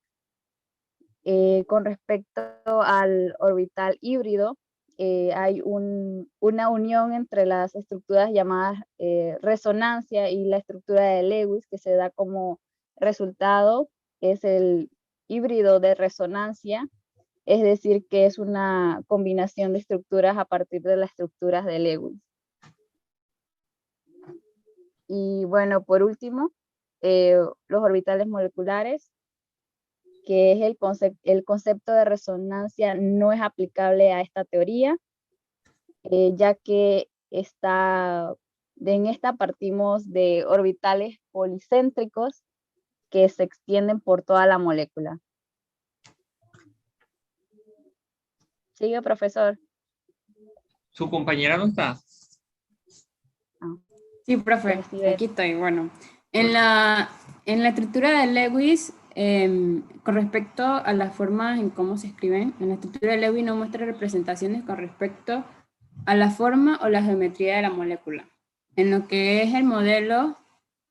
Con respecto al orbital híbrido, hay una unión entre las estructuras llamadas resonancia y la estructura de Lewis, que se da como resultado, es el híbrido de resonancia, es decir, que es una combinación de estructuras a partir de las estructuras de Lewis. Y bueno, por último, los orbitales moleculares que es el concepto de resonancia no es aplicable a esta teoría, ya que en esta partimos de orbitales policéntricos que se extienden por toda la molécula. Sigue, profesor. ¿Su compañera no está? Sí, profe, aquí estoy. Bueno, en la estructura de Lewis, con respecto a las formas en cómo se escriben, en la estructura de Lewis no muestra representaciones con respecto a la forma o la geometría de la molécula. En lo que es el modelo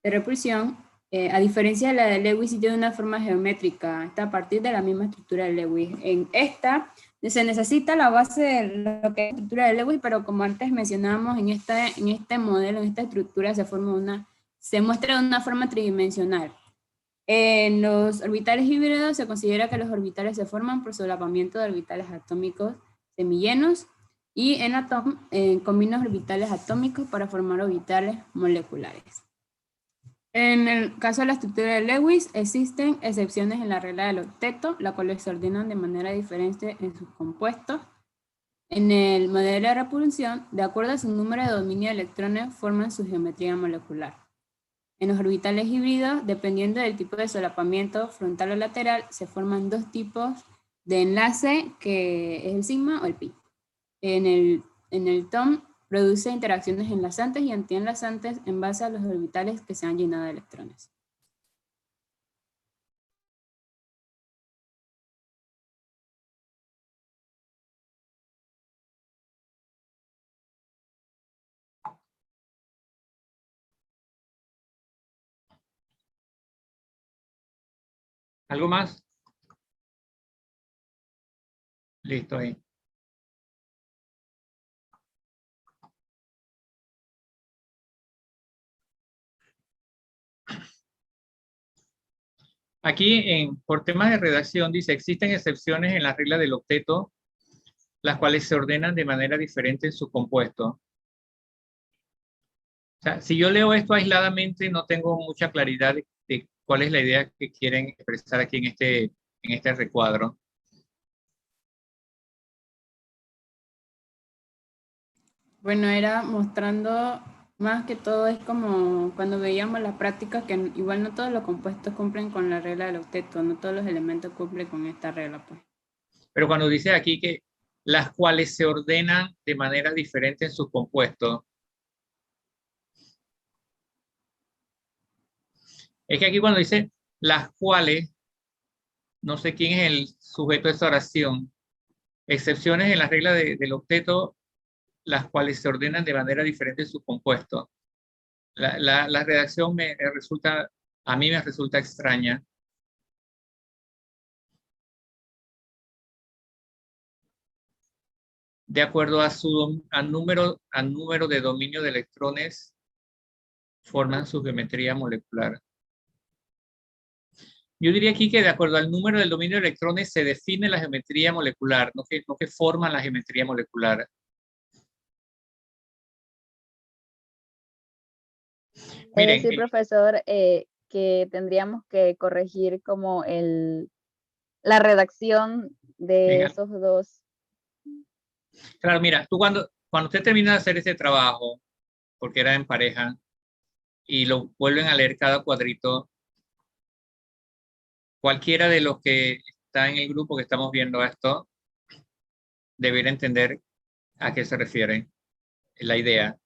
de repulsión, a diferencia de la de Lewis, sí tiene una forma geométrica, está a partir de la misma estructura de Lewis. En esta se necesita la base de lo que es la estructura de Lewis, pero como antes mencionábamos, en este modelo, en esta estructura se muestra de una forma tridimensional. En los orbitales híbridos se considera que los orbitales se forman por solapamiento de orbitales atómicos semillenos y combinan orbitales atómicos para formar orbitales moleculares. En el caso de la estructura de Lewis, existen excepciones en la regla del octeto, las cuales se ordenan de manera diferente en sus compuestos. En el modelo de repulsión, de acuerdo a su número de dominio de electrones, forman su geometría molecular. En los orbitales híbridos, dependiendo del tipo de solapamiento frontal o lateral, se forman dos tipos de enlace, que es el sigma o el pi. En el TOM, produce interacciones enlazantes y antienlazantes en base a los orbitales que se han llenado de electrones. ¿Algo más? Listo ahí. Aquí, por temas de redacción, dice, existen excepciones en la regla del octeto, las cuales se ordenan de manera diferente en su compuesto. O sea, si yo leo esto aisladamente, no tengo mucha claridad de cuál es la idea que quieren expresar aquí en este recuadro. Bueno, era mostrando, más que todo es como cuando veíamos las prácticas, que igual no todos los compuestos cumplen con la regla del octeto, no todos los elementos cumplen con esta regla, pues. Pero cuando dice aquí que las cuales se ordenan de manera diferente en sus compuestos, es que aquí cuando dice las cuales, no sé quién es el sujeto de esa oración, excepciones en la regla del octeto, las cuales se ordenan de manera diferente en sus compuestos. La redacción a mí me resulta extraña. De acuerdo al número de dominio de electrones, forman su geometría molecular. Yo diría aquí que de acuerdo al número del dominio de electrones se define la geometría molecular, no que forman la geometría molecular. Miren, Es decir, profesor, que tendríamos que corregir como la redacción de esos dos. Claro, mira, tú cuando usted termina de hacer este trabajo, porque era en pareja, y lo vuelven a leer cada cuadrito, cualquiera de los que está en el grupo que estamos viendo esto, debería entender a qué se refiere la idea.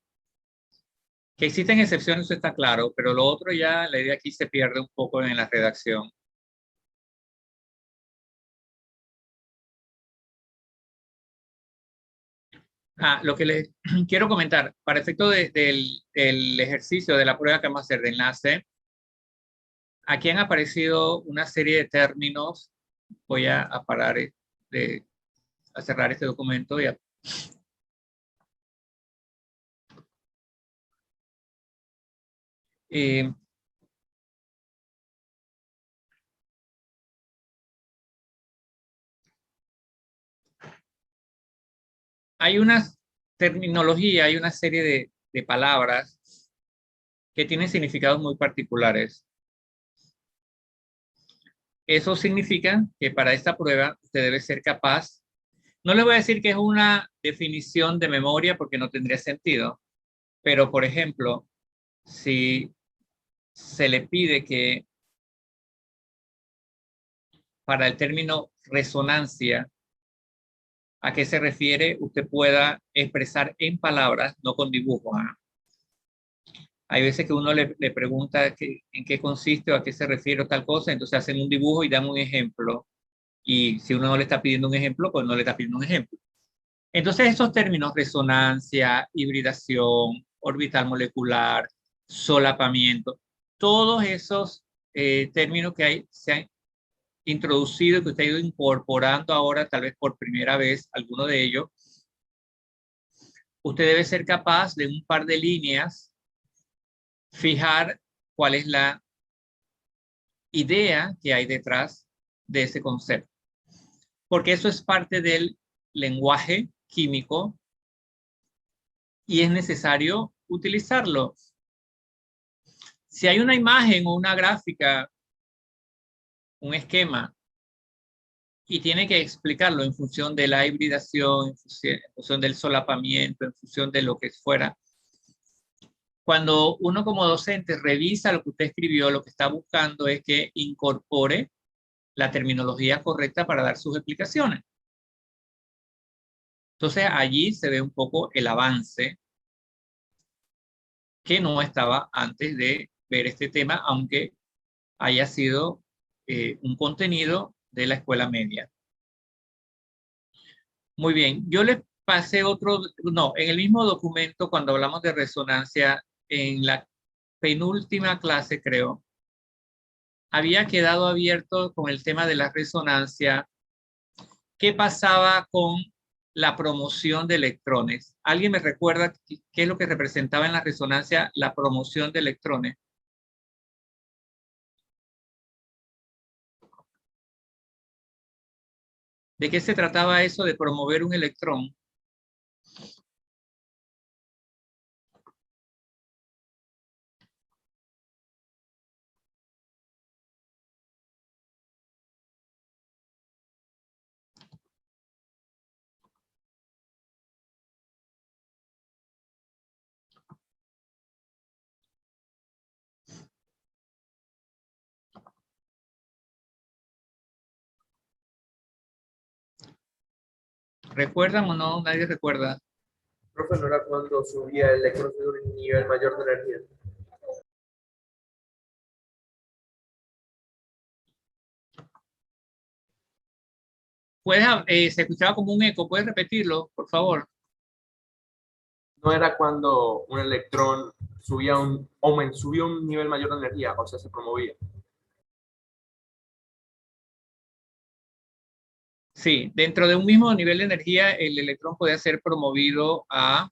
Que existen excepciones, eso está claro, pero lo otro ya, la idea aquí se pierde un poco en la redacción. Lo que les quiero comentar, para efecto del ejercicio de la prueba que vamos a hacer de enlace, aquí han aparecido una serie de términos. Voy a parar a cerrar este documento y hay una terminología, hay una serie de palabras que tienen significados muy particulares. Eso significa que para esta prueba usted debe ser capaz, no le voy a decir que es una definición de memoria porque no tendría sentido, pero por ejemplo, si se le pide que para el término resonancia, ¿a qué se refiere? Usted pueda expresar en palabras, no con dibujos. ¿Ah? Hay veces que uno le pregunta en qué consiste o a qué se refiere o tal cosa, entonces hacen un dibujo y dan un ejemplo. Y si uno no le está pidiendo un ejemplo, pues no le está pidiendo un ejemplo. Entonces esos términos, resonancia, hibridación, orbital molecular, solapamiento, todos esos términos que se han introducido, que usted ha ido incorporando ahora, tal vez por primera vez, alguno de ellos, usted debe ser capaz de un par de líneas fijar cuál es la idea que hay detrás de ese concepto. Porque eso es parte del lenguaje químico y es necesario utilizarlo. Si hay una imagen o una gráfica, un esquema, y tiene que explicarlo en función de la hibridación, en función del solapamiento, en función de lo que fuera. Cuando uno como docente revisa lo que usted escribió, lo que está buscando es que incorpore la terminología correcta para dar sus explicaciones. Entonces allí se ve un poco el avance que no estaba antes de ver este tema, aunque haya sido un contenido de la escuela media. Muy bien, yo les pasé otro, no, en el mismo documento cuando hablamos de resonancia, en la penúltima clase creo, había quedado abierto con el tema de la resonancia. ¿Qué pasaba con la promoción de electrones? ¿Alguien me recuerda qué es lo que representaba en la resonancia la promoción de electrones? ¿De qué se trataba eso de promover un electrón? ¿Recuerdan o no? Nadie recuerda. Profe, ¿no era cuando subía el electrón de un nivel mayor de energía? Se escuchaba como un eco. ¿Puedes repetirlo, por favor? ¿No era cuando un electrón subía subía un nivel mayor de energía, o sea, se promovía? Sí, dentro de un mismo nivel de energía, el electrón puede ser promovido al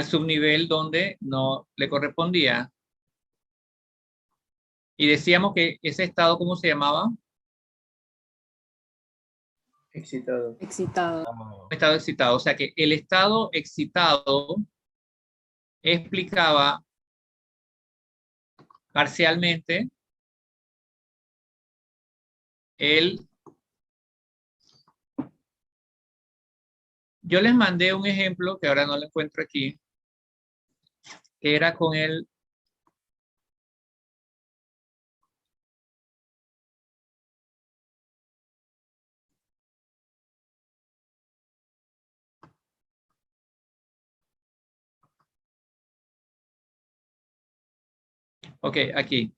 subnivel donde no le correspondía. Y decíamos que ese estado, ¿cómo se llamaba? Excitado. Excitado. Estado excitado. O sea que el estado excitado explicaba parcialmente yo les mandé un ejemplo que ahora no lo encuentro aquí, que era con el ok, aquí.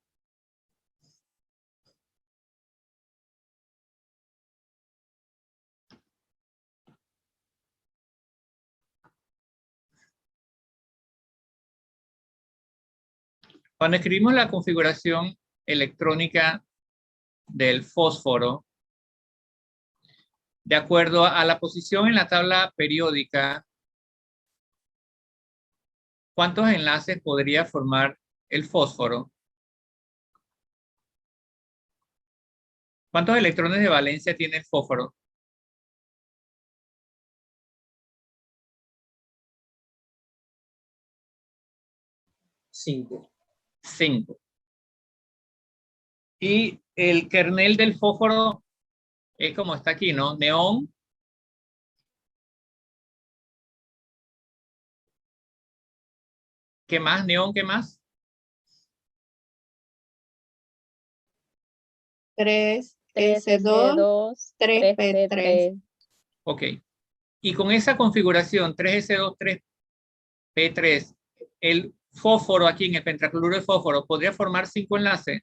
Cuando escribimos la configuración electrónica del fósforo, de acuerdo a la posición en la tabla periódica, ¿cuántos enlaces podría formar el fósforo? ¿Cuántos electrones de valencia tiene el fósforo? 5. 5. Y el kernel del fósforo es como está aquí, ¿no? Neón. ¿Qué más? Neón, ¿qué más? 3S2, 3P3. 3P3. Ok. Y con esa configuración 3S2, 3P3, el fósforo aquí en el pentacloruro de fósforo podría formar 5 enlaces.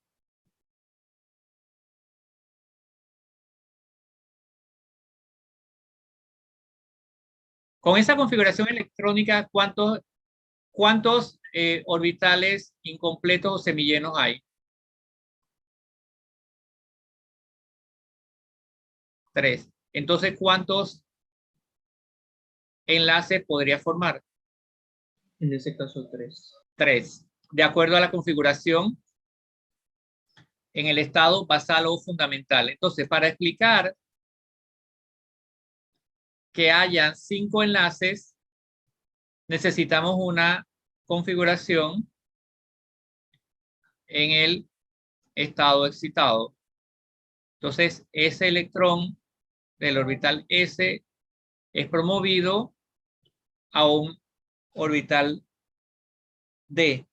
Con esa configuración electrónica, ¿cuántos orbitales incompletos o semillenos hay? 3. Entonces, ¿cuántos enlaces podría formar? En ese caso 3. 3. De acuerdo a la configuración en el estado basal o fundamental. Entonces, para explicar que haya 5 enlaces, necesitamos una configuración en el estado excitado. Entonces, ese electrón del orbital S es promovido a un orbital D.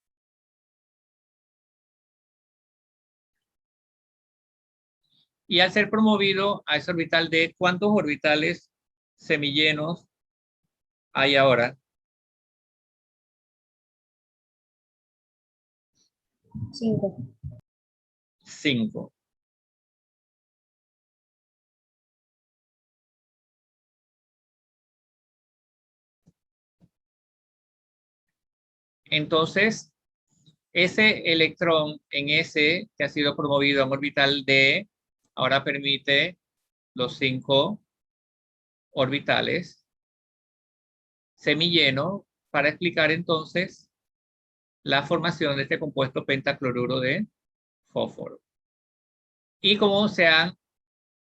Y al ser promovido a ese orbital D, ¿cuántos orbitales semillenos hay ahora? 5. 5. Entonces, ese electrón en S que ha sido promovido a un orbital D, ahora permite los 5 orbitales semillenos para explicar entonces la formación de este compuesto pentacloruro de fósforo. Y como se han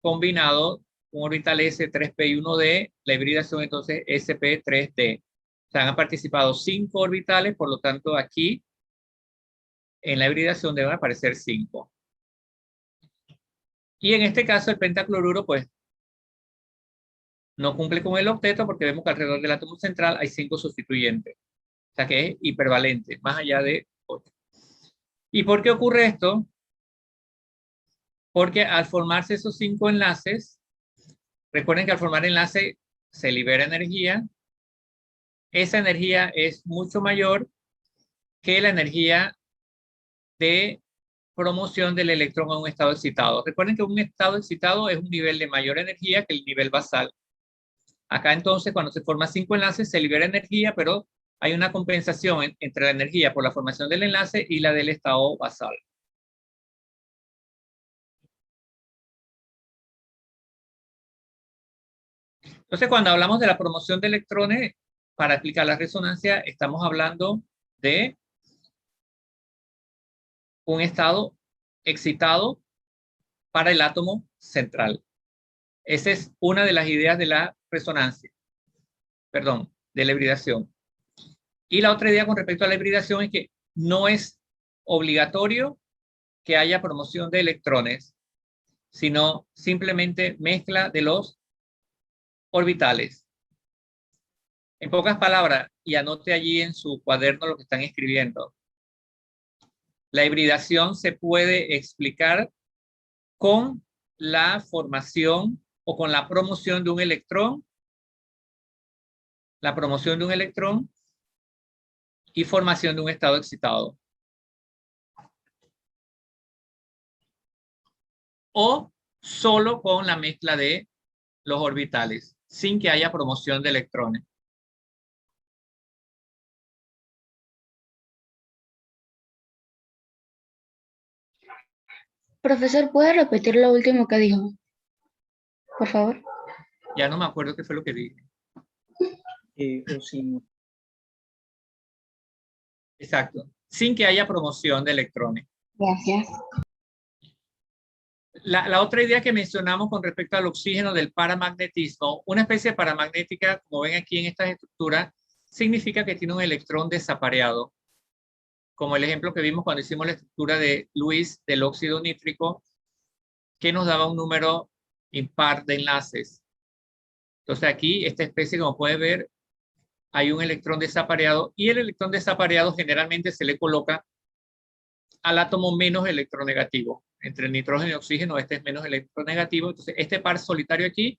combinado un orbital S, 3P y 1D, la hibridación entonces SP3D. O sea, han participado 5 orbitales, por lo tanto aquí en la hibridación deben aparecer 5. Y en este caso el pentacloruro pues no cumple con el octeto porque vemos que alrededor del átomo central hay 5 sustituyentes. O sea que es hipervalente, más allá de 8. ¿Y por qué ocurre esto? Porque al formarse esos 5 enlaces, recuerden que al formar enlace se libera energía. Esa energía es mucho mayor que la energía de promoción del electrón a un estado excitado. Recuerden que un estado excitado es un nivel de mayor energía que el nivel basal. Acá entonces cuando se forman 5 enlaces se libera energía, pero hay una compensación entre la energía por la formación del enlace y la del estado basal. Entonces, cuando hablamos de la promoción de electrones, para explicar la resonancia, estamos hablando de un estado excitado para el átomo central. Esa es una de las ideas de la resonancia, perdón, de la hibridación. Y la otra idea con respecto a la hibridación es que no es obligatorio que haya promoción de electrones, sino simplemente mezcla de los orbitales. En pocas palabras, y anote allí en su cuaderno lo que están escribiendo, la hibridación se puede explicar con la formación o con la promoción de un electrón, y formación de un estado excitado. O solo con la mezcla de los orbitales, sin que haya promoción de electrones. Profesor, ¿puede repetir lo último que dijo? Por favor. Ya no me acuerdo qué fue lo que dije. O sin... Exacto. Sin que haya promoción de electrones. Gracias. La otra idea que mencionamos con respecto al oxígeno del paramagnetismo, una especie paramagnética, como ven aquí en estas estructuras, significa que tiene un electrón desapareado. como el ejemplo que vimos cuando hicimos la estructura de Lewis del óxido nítrico, que nos daba un número impar de enlaces. Entonces aquí, esta especie, como pueden ver, hay un electrón desapareado y el electrón desapareado generalmente se le coloca al átomo menos electronegativo. Entre nitrógeno y oxígeno, este es menos electronegativo. Entonces, este par solitario aquí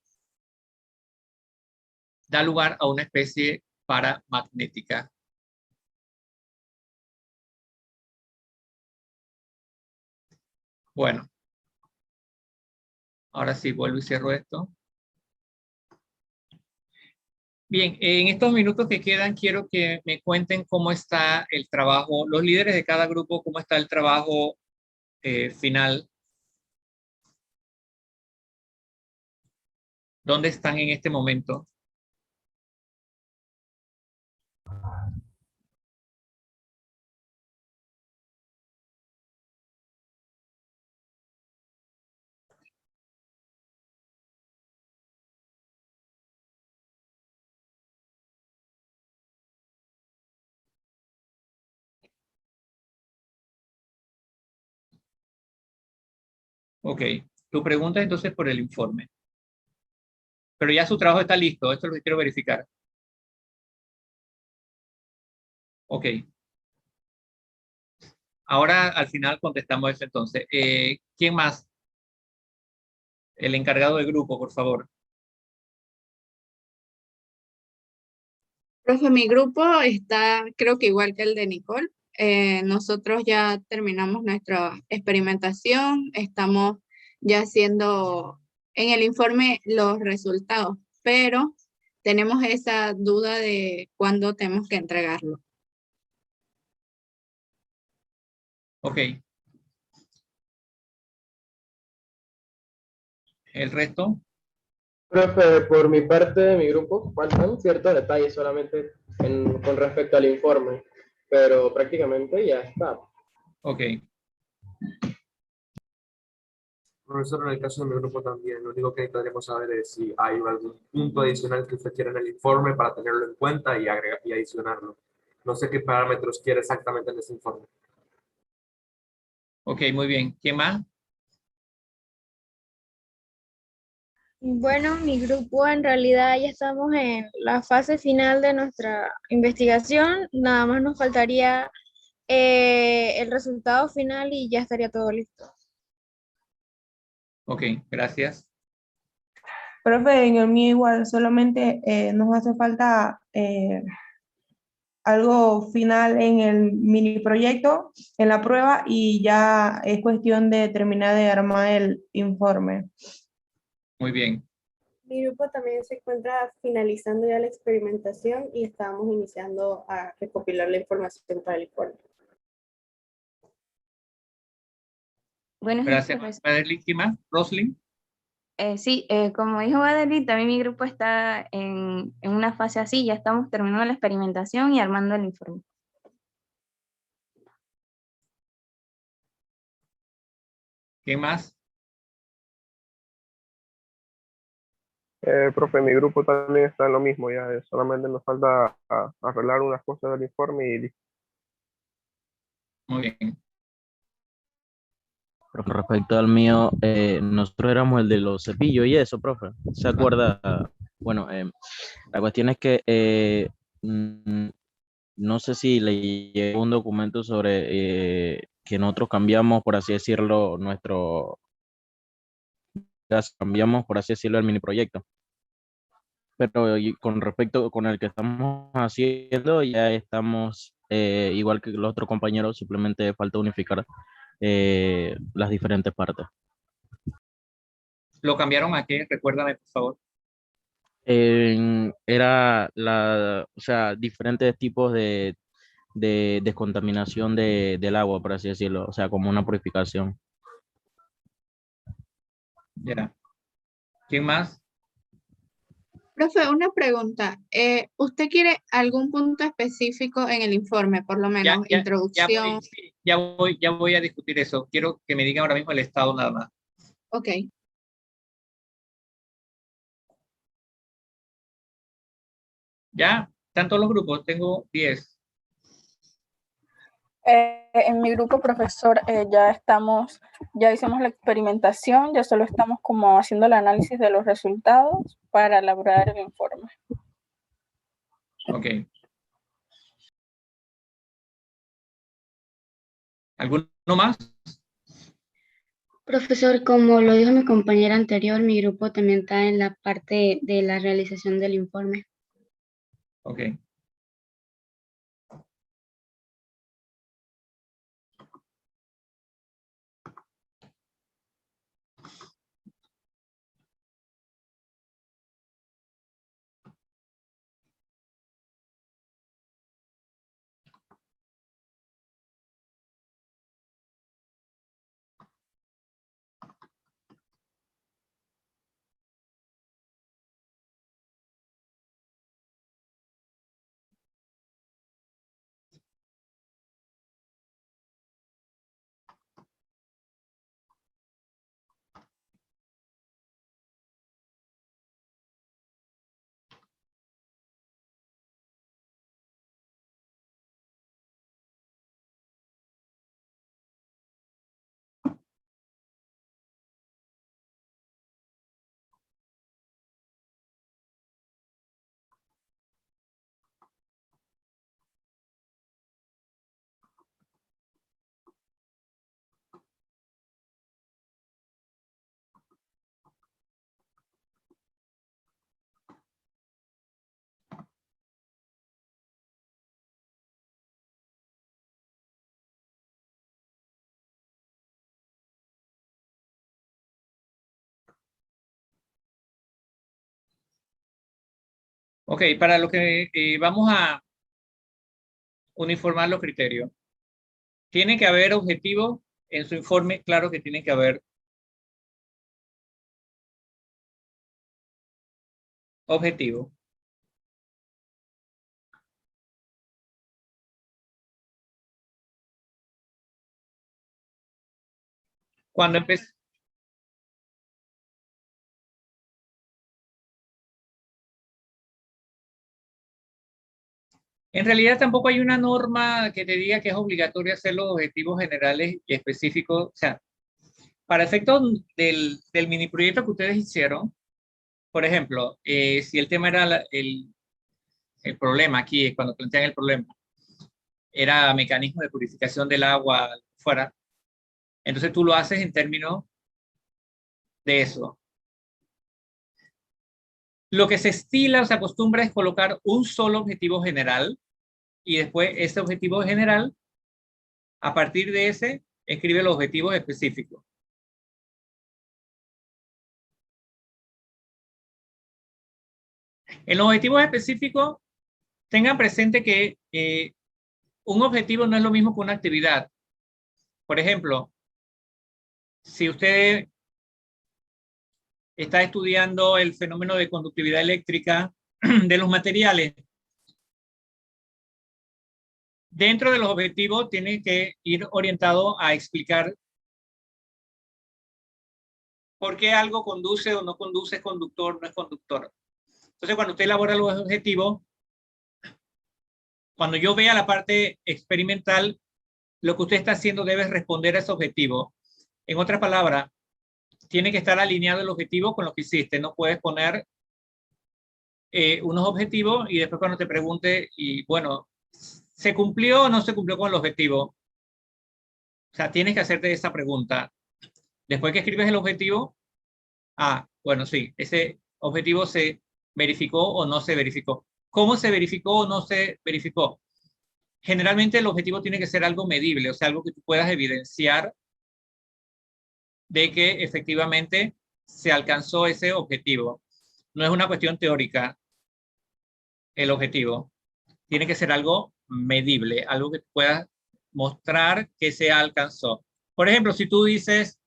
da lugar a una especie paramagnética. Bueno, ahora sí, vuelvo y cierro esto. Bien, en estos minutos que quedan, quiero que me cuenten cómo está el trabajo, los líderes de cada grupo, cómo está el trabajo final. ¿Dónde están en este momento? Ok, tu pregunta entonces por el informe. Pero ya su trabajo está listo, esto es lo que quiero verificar. Ok. Ahora al final contestamos eso entonces. ¿Quién más? El encargado del grupo, por favor. Profe, mi grupo está, creo que igual que el de Nicole. Nosotros ya terminamos nuestra experimentación, estamos ya haciendo en el informe los resultados, pero tenemos esa duda de cuándo tenemos que entregarlo. Ok. ¿El resto? Profe, por mi parte de mi grupo, faltan ciertos detalles solamente con respecto al informe, pero prácticamente ya está. Ok. Profesor, en el caso de mi grupo también, lo único que necesitaremos saber es si hay algún punto adicional que usted quiera en el informe para tenerlo en cuenta y agregar y adicionarlo. No sé qué parámetros quiere exactamente en ese informe. Ok, muy bien. ¿Quién más? Bueno, mi grupo en realidad ya estamos en la fase final de nuestra investigación. Nada más nos faltaría el resultado final y ya estaría todo listo. Ok, gracias. Profe, en el mío igual, solamente nos hace falta algo final en el mini proyecto, en la prueba, y ya es cuestión de terminar de armar el informe. Muy bien. Mi grupo también se encuentra finalizando ya la experimentación y estamos iniciando a recopilar la información para el informe. Buenos días, Gracias, profesor. Madeline. ¿Quién más? Roslyn. Sí, como dijo Badeli, también mi grupo está en una fase así, ya estamos terminando la experimentación y armando el informe. ¿Quién más? Profe, mi grupo también está en lo mismo, ya solamente nos falta arreglar unas cosas del informe y listo. Muy bien. Con respecto al mío, nosotros éramos el de los cepillos y eso, profe. ¿Se acuerda? Bueno, la cuestión es que no sé si le llegó un documento sobre que nosotros cambiamos, por así decirlo, cambiamos, por así decirlo, el mini proyecto. Pero con respecto con el que estamos haciendo, ya estamos igual que los otros compañeros, simplemente falta unificar las diferentes partes. ¿Lo cambiaron a qué? Recuérdame, por favor. Era o sea, diferentes tipos de descontaminación del agua, por así decirlo, o sea, como una purificación. Ya. ¿Quién más? Profe, una pregunta. ¿Usted quiere algún punto específico en el informe, por lo menos introducción? Ya voy a discutir eso. Quiero que me digan ahora mismo el estado nada más. Ok. Ya, están todos los grupos, tengo 10. En mi grupo, profesor, ya hicimos la experimentación, ya solo estamos como haciendo el análisis de los resultados para elaborar el informe. Ok. ¿Alguno más? Profesor, como lo dijo mi compañera anterior, mi grupo también está en la parte de la realización del informe. Ok. Ok, para lo que vamos a uniformar los criterios. Tiene que haber objetivos en su informe, claro que tiene que haber objetivo. Cuando empecé, en realidad tampoco hay una norma que te diga que es obligatorio hacer los objetivos generales y específicos. O sea, para efectos del mini proyecto que ustedes hicieron, por ejemplo, si el tema era el problema aquí, cuando plantean el problema, era mecanismo de purificación del agua fuera, entonces tú lo haces en términos de eso. Lo que se estila o se acostumbra es colocar un solo objetivo general y después ese objetivo general, a partir de ese, escribe los objetivos específicos. En los objetivos específicos, tengan presente que un objetivo no es lo mismo que una actividad. Por ejemplo, si usted está estudiando el fenómeno de conductividad eléctrica de los materiales, dentro de los objetivos tiene que ir orientado a explicar por qué algo conduce o no conduce, es conductor, no es conductor. Entonces, cuando usted elabora los objetivos, cuando yo vea la parte experimental, lo que usted está haciendo debe responder a ese objetivo. En otras palabras, tiene que estar alineado el objetivo con lo que hiciste. No puedes poner unos objetivos y después cuando te pregunte, y bueno, ¿se cumplió o no se cumplió con el objetivo? O sea, tienes que hacerte esa pregunta. Después que escribes el objetivo, bueno, sí, ese objetivo se verificó o no se verificó. ¿Cómo se verificó o no se verificó? Generalmente el objetivo tiene que ser algo medible, o sea, algo que tú puedas evidenciar de que efectivamente se alcanzó ese objetivo. No es una cuestión teórica el objetivo. Tiene que ser algo medible, algo que puedas mostrar que se alcanzó. Por ejemplo, si tú dices,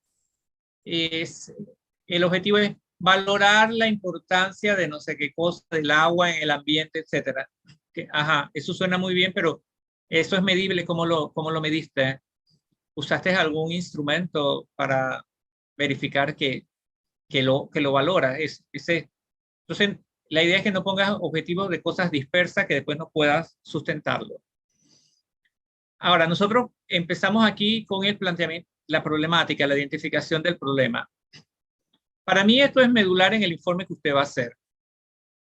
el objetivo es valorar la importancia de no sé qué cosa, del agua en el ambiente, etcétera. Eso suena muy bien, pero eso es medible. ¿Cómo lo mediste? ¿Usaste algún instrumento para verificar que lo valora? Entonces, la idea es que no pongas objetivos de cosas dispersas que después no puedas sustentarlo. Ahora, nosotros empezamos aquí con el planteamiento, la problemática, la identificación del problema. Para mí esto es medular en el informe que usted va a hacer,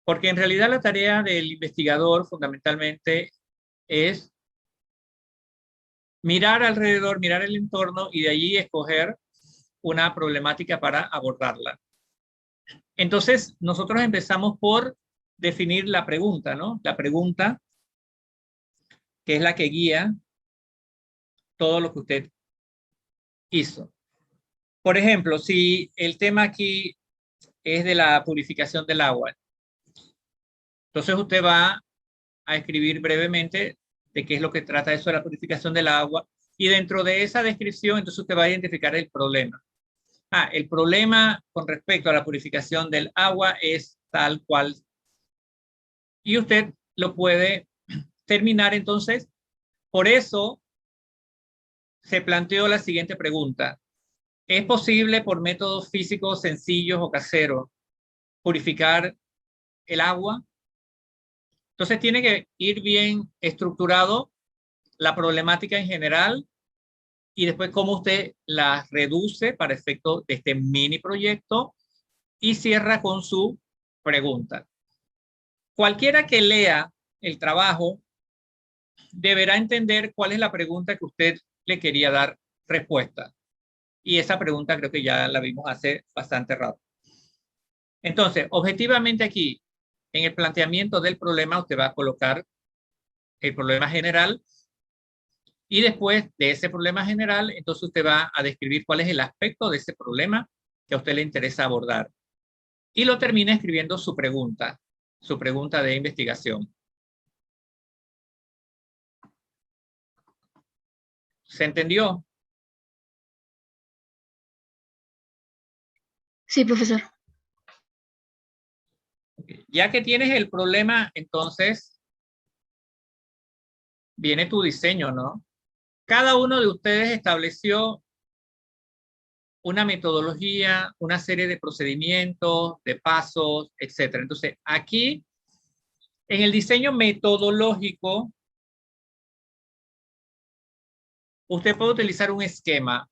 porque en realidad la tarea del investigador fundamentalmente es mirar alrededor, mirar el entorno y de allí escoger una problemática para abordarla. Entonces, nosotros empezamos por definir la pregunta, ¿no? La pregunta que es la que guía todo lo que usted hizo. Por ejemplo, si el tema aquí es de la purificación del agua, entonces usted va a escribir brevemente de qué es lo que trata eso de la purificación del agua, y dentro de esa descripción, entonces usted va a identificar el problema. El problema con respecto a la purificación del agua es tal cual. Y usted lo puede terminar entonces. Por eso se planteó la siguiente pregunta. ¿Es posible por métodos físicos sencillos o caseros purificar el agua? Entonces tiene que ir bien estructurado la problemática en general y después cómo usted la reduce para efecto de este mini proyecto y cierra con su pregunta. Cualquiera que lea el trabajo deberá entender cuál es la pregunta que usted le quería dar respuesta. Y esa pregunta creo que ya la vimos hace bastante rato. Entonces, objetivamente aquí, en el planteamiento del problema, usted va a colocar el problema general y después de ese problema general, entonces usted va a describir cuál es el aspecto de ese problema que a usted le interesa abordar. Y lo termina escribiendo su pregunta de investigación. ¿Se entendió? Sí, profesor. Ya que tienes el problema, entonces viene tu diseño, ¿no? Cada uno de ustedes estableció una metodología, una serie de procedimientos, de pasos, etc. Entonces, aquí, en el diseño metodológico, usted puede utilizar un esquema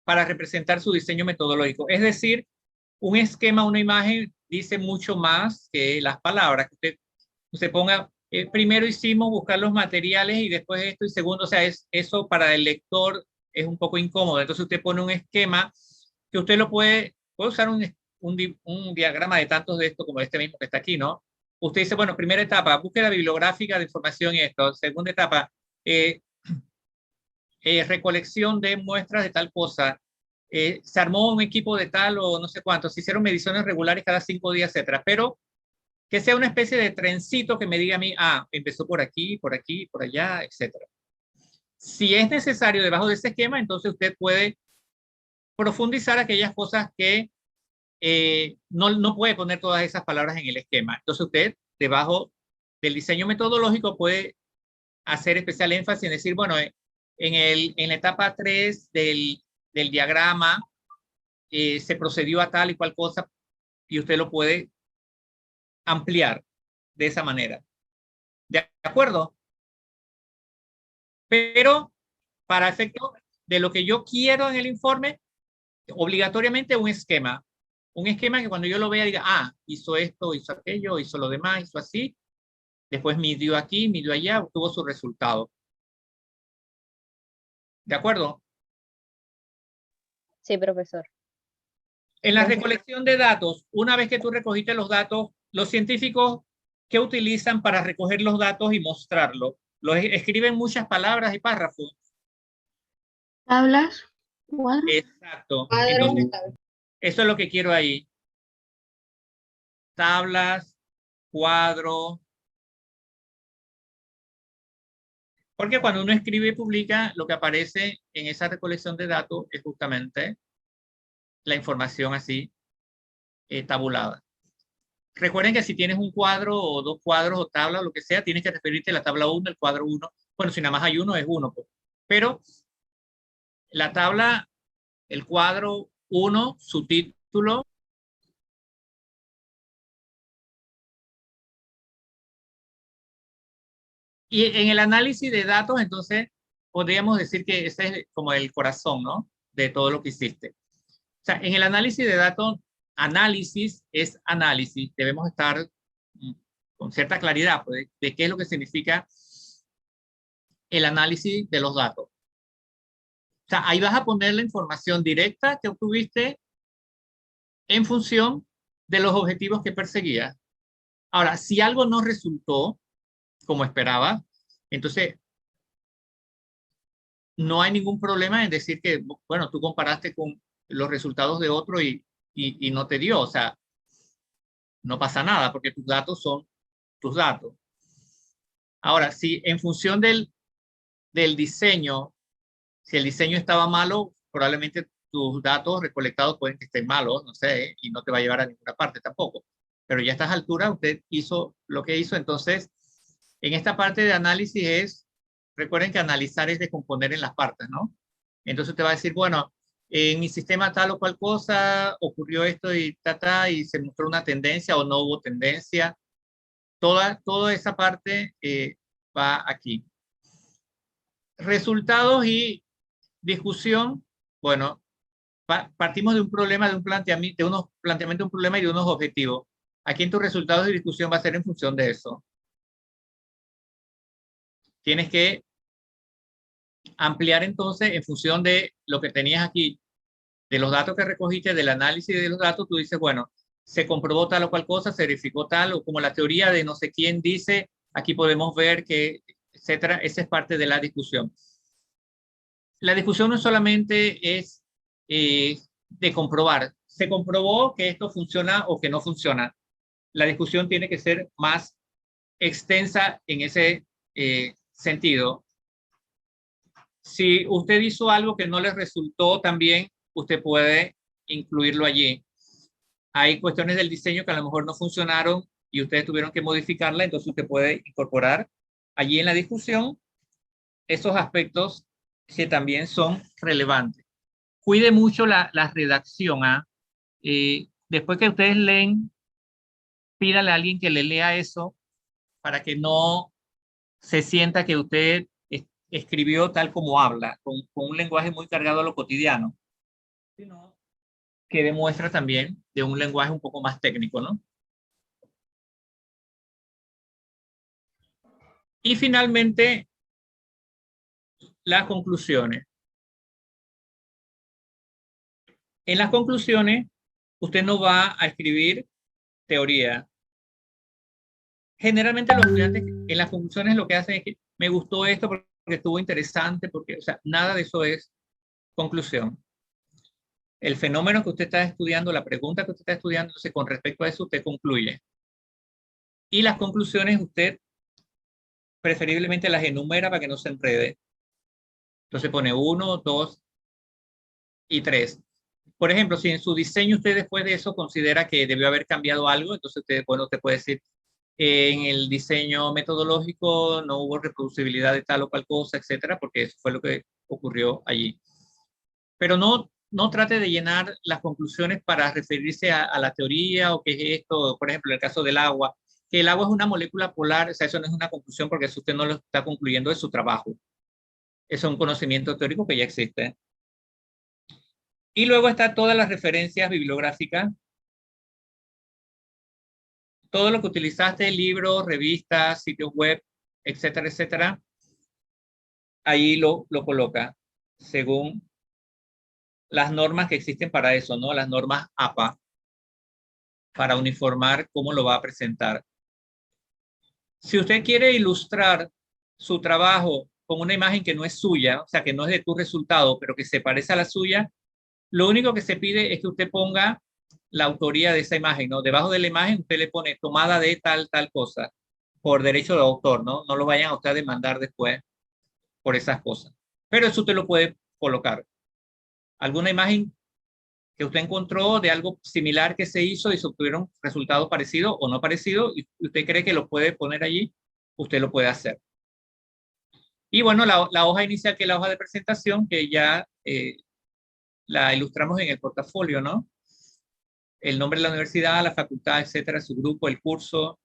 para representar su diseño metodológico. Es decir, un esquema, una imagen, dice mucho más que las palabras. Que usted ponga, primero hicimos buscar los materiales y después esto, y segundo, o sea, eso para el lector es un poco incómodo. Entonces usted pone un esquema que usted lo puede usar un diagrama de tantos de estos como este mismo que está aquí, ¿no? Usted dice, bueno, primera etapa, búsqueda bibliográfica de información y esto. Segunda etapa, recolección de muestras de tal cosa. Se armó un equipo de tal o no sé cuánto. Se hicieron mediciones regulares cada 5 días, etcétera. Pero que sea una especie de trencito que me diga a mí, empezó por aquí, por allá, etcétera. Si es necesario debajo de ese esquema, entonces usted puede profundizar aquellas cosas que no puede poner todas esas palabras en el esquema. Entonces usted, debajo del diseño metodológico, puede hacer especial énfasis en decir, bueno, en la etapa 3 del diagrama se procedió a tal y cual cosa, y usted lo puede ampliar de esa manera. ¿De acuerdo? Pero para efecto de lo que yo quiero en el informe, obligatoriamente un esquema. Un esquema que cuando yo lo vea diga, hizo esto, hizo aquello, hizo lo demás, hizo así. Después midió aquí, midió allá, obtuvo su resultado. ¿De acuerdo? Sí, profesor. En la recolección de datos, una vez que tú recogiste los datos, los científicos, ¿qué utilizan para recoger los datos y mostrarlos? Los escriben muchas palabras y párrafos. Tablas, cuadros. Exacto. Entonces, eso es lo que quiero ahí. Tablas, cuadros. Porque cuando uno escribe y publica, lo que aparece en esa recolección de datos es justamente la información así tabulada. Recuerden que si tienes un cuadro o 2 cuadros o tabla o lo que sea, tienes que referirte a la tabla 1, el cuadro 1. Bueno, si nada más hay uno, es 1. Pues. Pero la tabla, el cuadro 1, su título. Y en el análisis de datos, entonces, podríamos decir que ese es como el corazón, ¿no? De todo lo que hiciste. O sea, en el análisis de datos, análisis es análisis. Debemos estar con cierta claridad pues, de qué es lo que significa el análisis de los datos. O sea, ahí vas a poner la información directa que obtuviste en función de los objetivos que perseguías. Ahora, si algo no resultó como esperaba, entonces no hay ningún problema en decir que, bueno, tú comparaste con los resultados de otro y no te dio. O sea, no pasa nada porque tus datos son tus datos. Ahora, si en función del diseño, si el diseño estaba malo, probablemente tus datos recolectados pueden que estén malos, no sé, y no te va a llevar a ninguna parte tampoco. Pero ya a estas alturas usted hizo lo que hizo. Entonces, en esta parte de análisis es, recuerden que analizar es descomponer en las partes, ¿no? Entonces te va a decir, bueno, en mi sistema tal o cual cosa ocurrió esto y y se mostró una tendencia o no hubo tendencia. Toda esa parte va aquí. Resultados y discusión, bueno, partimos de un problema, de un planteamiento, de unos planteamientos de un problema y de unos objetivos. Aquí en tus resultados de discusión va a ser en función de eso. Tienes que ampliar entonces en función de lo que tenías aquí, de los datos que recogiste, del análisis de los datos, tú dices, bueno, se comprobó tal o cual cosa, se verificó tal, o como la teoría de no sé quién dice, aquí podemos ver que, etcétera. Esa es parte de la discusión. La discusión no solamente es de comprobar, se comprobó que esto funciona o que no funciona. La discusión tiene que ser más extensa en ese sentido. Si usted hizo algo que no les resultó tan bien, usted puede incluirlo allí. Hay cuestiones del diseño que a lo mejor no funcionaron y ustedes tuvieron que modificarla, entonces usted puede incorporar allí en la discusión esos aspectos que también son relevantes. Cuide mucho la redacción. Después que ustedes leen, pídale a alguien que le lea eso para que no se sienta que usted escribió tal como habla, con un lenguaje muy cargado a lo cotidiano, sino que demuestra también de un lenguaje un poco más técnico, ¿no? Y finalmente, las conclusiones. En las conclusiones, usted no va a escribir teoría. Generalmente los estudiantes en las conclusiones lo que hacen es que me gustó esto porque estuvo interesante, porque, o sea, nada de eso es conclusión. El fenómeno que usted está estudiando, la pregunta que usted está estudiando, entonces con respecto a eso usted concluye. Y las conclusiones usted preferiblemente las enumera para que no se enrede. Entonces pone 1, 2 y 3. Por ejemplo, si en su diseño usted después de eso considera que debió haber cambiado algo, entonces usted, bueno, usted puede decir, en el diseño metodológico no hubo reproducibilidad de tal o cual cosa, etcétera, porque eso fue lo que ocurrió allí. Pero no trate de llenar las conclusiones para referirse a la teoría o qué es esto, por ejemplo, en el caso del agua, que el agua es una molécula polar, o sea, eso no es una conclusión porque eso usted no lo está concluyendo de su trabajo. Eso es un conocimiento teórico que ya existe. Y luego está todas las referencias bibliográficas. Todo lo que utilizaste, libros, revistas, sitios web, etcétera, etcétera, ahí lo coloca según las normas que existen para eso, ¿no? Las normas APA, para uniformar cómo lo va a presentar. Si usted quiere ilustrar su trabajo con una imagen que no es suya, o sea, que no es de tu resultado, pero que se parece a la suya, lo único que se pide es que usted ponga la autoría de esa imagen, ¿no? Debajo de la imagen usted le pone tomada de tal cosa, por derecho de autor, ¿no? No lo vayan a usted a demandar después por esas cosas. Pero eso usted lo puede colocar. Alguna imagen que usted encontró de algo similar que se hizo y se obtuvieron resultados parecidos o no parecidos, y usted cree que lo puede poner allí, usted lo puede hacer. Y bueno, la hoja inicial, que es la hoja de presentación, que ya la ilustramos en el portafolio, ¿no? El nombre de la universidad, la facultad, etcétera, su grupo, el curso,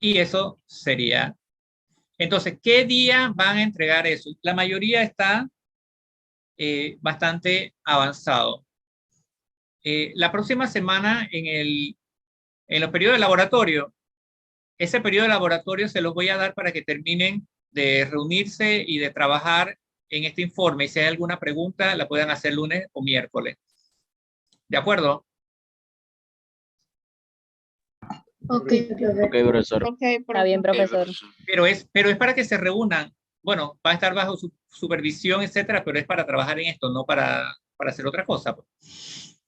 Y eso sería. Entonces, ¿qué día van a entregar eso? La mayoría está bastante avanzado. La próxima semana en los periodos de laboratorio, ese periodo de laboratorio se los voy a dar para que terminen de reunirse y de trabajar en este informe. Y si hay alguna pregunta, la puedan hacer lunes o miércoles. ¿De acuerdo? Ok, Ok, profesor. Está bien, profesor. Pero es para que se reúnan. Bueno, va a estar bajo su supervisión, etcétera, pero es para trabajar en esto, no para hacer otra cosa, pues.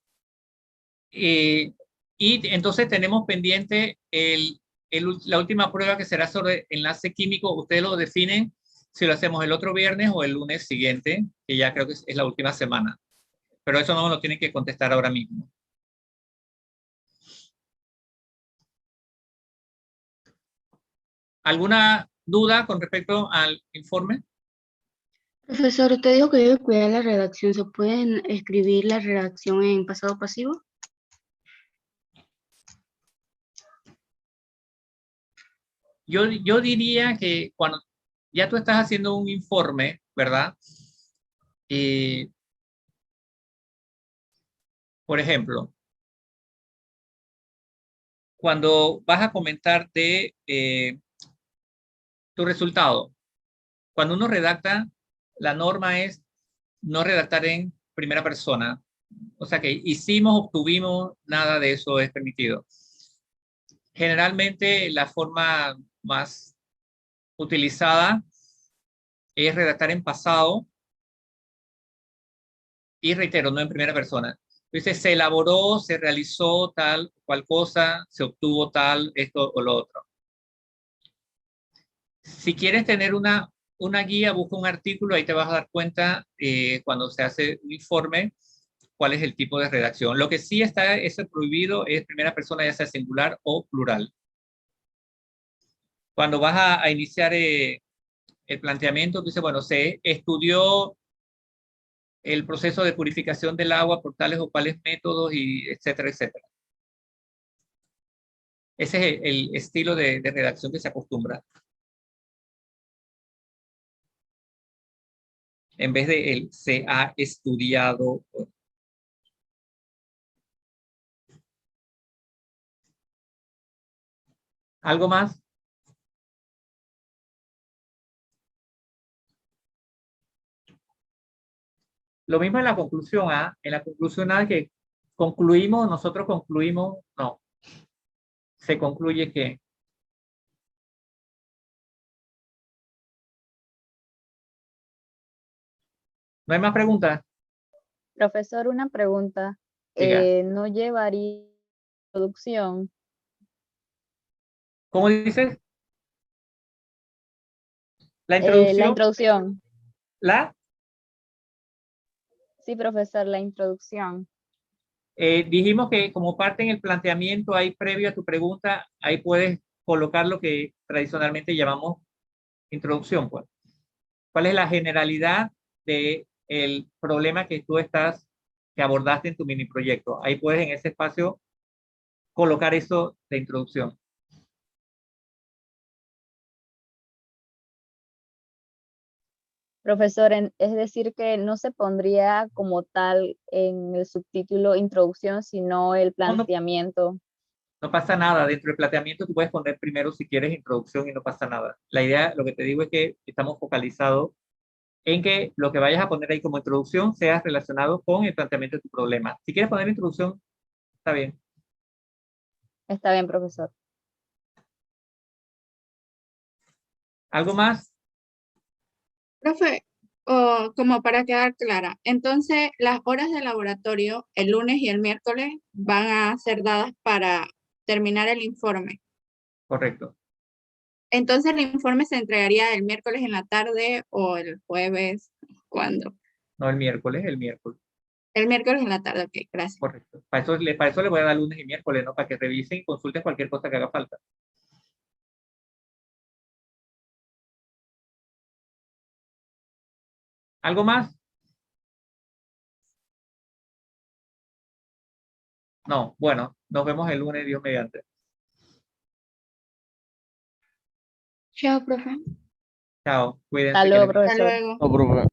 Y entonces tenemos pendiente la última prueba, que será sobre enlace químico. Ustedes lo definen si lo hacemos el otro viernes o el lunes siguiente, que ya creo que es la última semana. Pero eso no me lo tienen que contestar ahora mismo. ¿Alguna duda con respecto al informe? Profesor, usted dijo que debe cuidar la redacción. ¿Se pueden escribir la redacción en pasado pasivo? Yo diría que cuando ya tú estás haciendo un informe, ¿verdad? Por ejemplo, cuando vas a comentar de tu resultado, cuando uno redacta, la norma es no redactar en primera persona. O sea que hicimos, obtuvimos, nada de eso es permitido. Generalmente la forma más utilizada es redactar en pasado y, reitero, no en primera persona. Entonces, se elaboró, se realizó tal cual cosa, se obtuvo tal, esto o lo otro. Si quieres tener una guía, busca un artículo, ahí te vas a dar cuenta cuando se hace un informe cuál es el tipo de redacción. Lo que sí está prohibido es primera persona, ya sea singular o plural. Cuando vas a iniciar el planteamiento, tú dices, bueno, se estudió el proceso de purificación del agua por tales o cuales métodos, y etcétera, etcétera. Ese es el estilo de redacción que se acostumbra. En vez de el se ha estudiado. ¿Algo más? Lo mismo en la conclusión A. En la conclusión A que concluimos, nosotros concluimos, no. Se concluye que. ¿No hay más preguntas? Profesor, una pregunta. Diga. ¿No llevaría introducción? ¿Cómo dices? La La introducción. introducción. ¿La? Sí, profesor, la introducción. Dijimos que como parte en el planteamiento, ahí previo a tu pregunta, ahí puedes colocar lo que tradicionalmente llamamos introducción, pues. ¿Cuál es la generalidad del problema que que abordaste en tu mini proyecto? Ahí puedes en ese espacio colocar eso de introducción. Profesor, es decir que no se pondría como tal en el subtítulo introducción, sino el planteamiento. No pasa nada. Dentro del planteamiento tú puedes poner primero, si quieres, introducción, y no pasa nada. La idea, lo que te digo es que estamos focalizados en que lo que vayas a poner ahí como introducción sea relacionado con el planteamiento de tu problema. Si quieres poner introducción, está bien. Está bien, profesor. ¿Algo más? Profe, como para quedar clara, entonces las horas de laboratorio el lunes y el miércoles van a ser dadas para terminar el informe. Correcto. Entonces el informe se entregaría el miércoles en la tarde o el jueves, ¿cuándo? No, el miércoles, el miércoles. El miércoles en la tarde, ok, gracias. Correcto. Para eso le voy a dar lunes y miércoles, ¿no? Para que revisen y consulten cualquier cosa que haga falta. ¿Algo más? No, bueno, nos vemos el lunes, Dios mediante. Chao, profe. Chao, cuídense. Hasta que luego, les- profesor. Hasta luego. No, profe.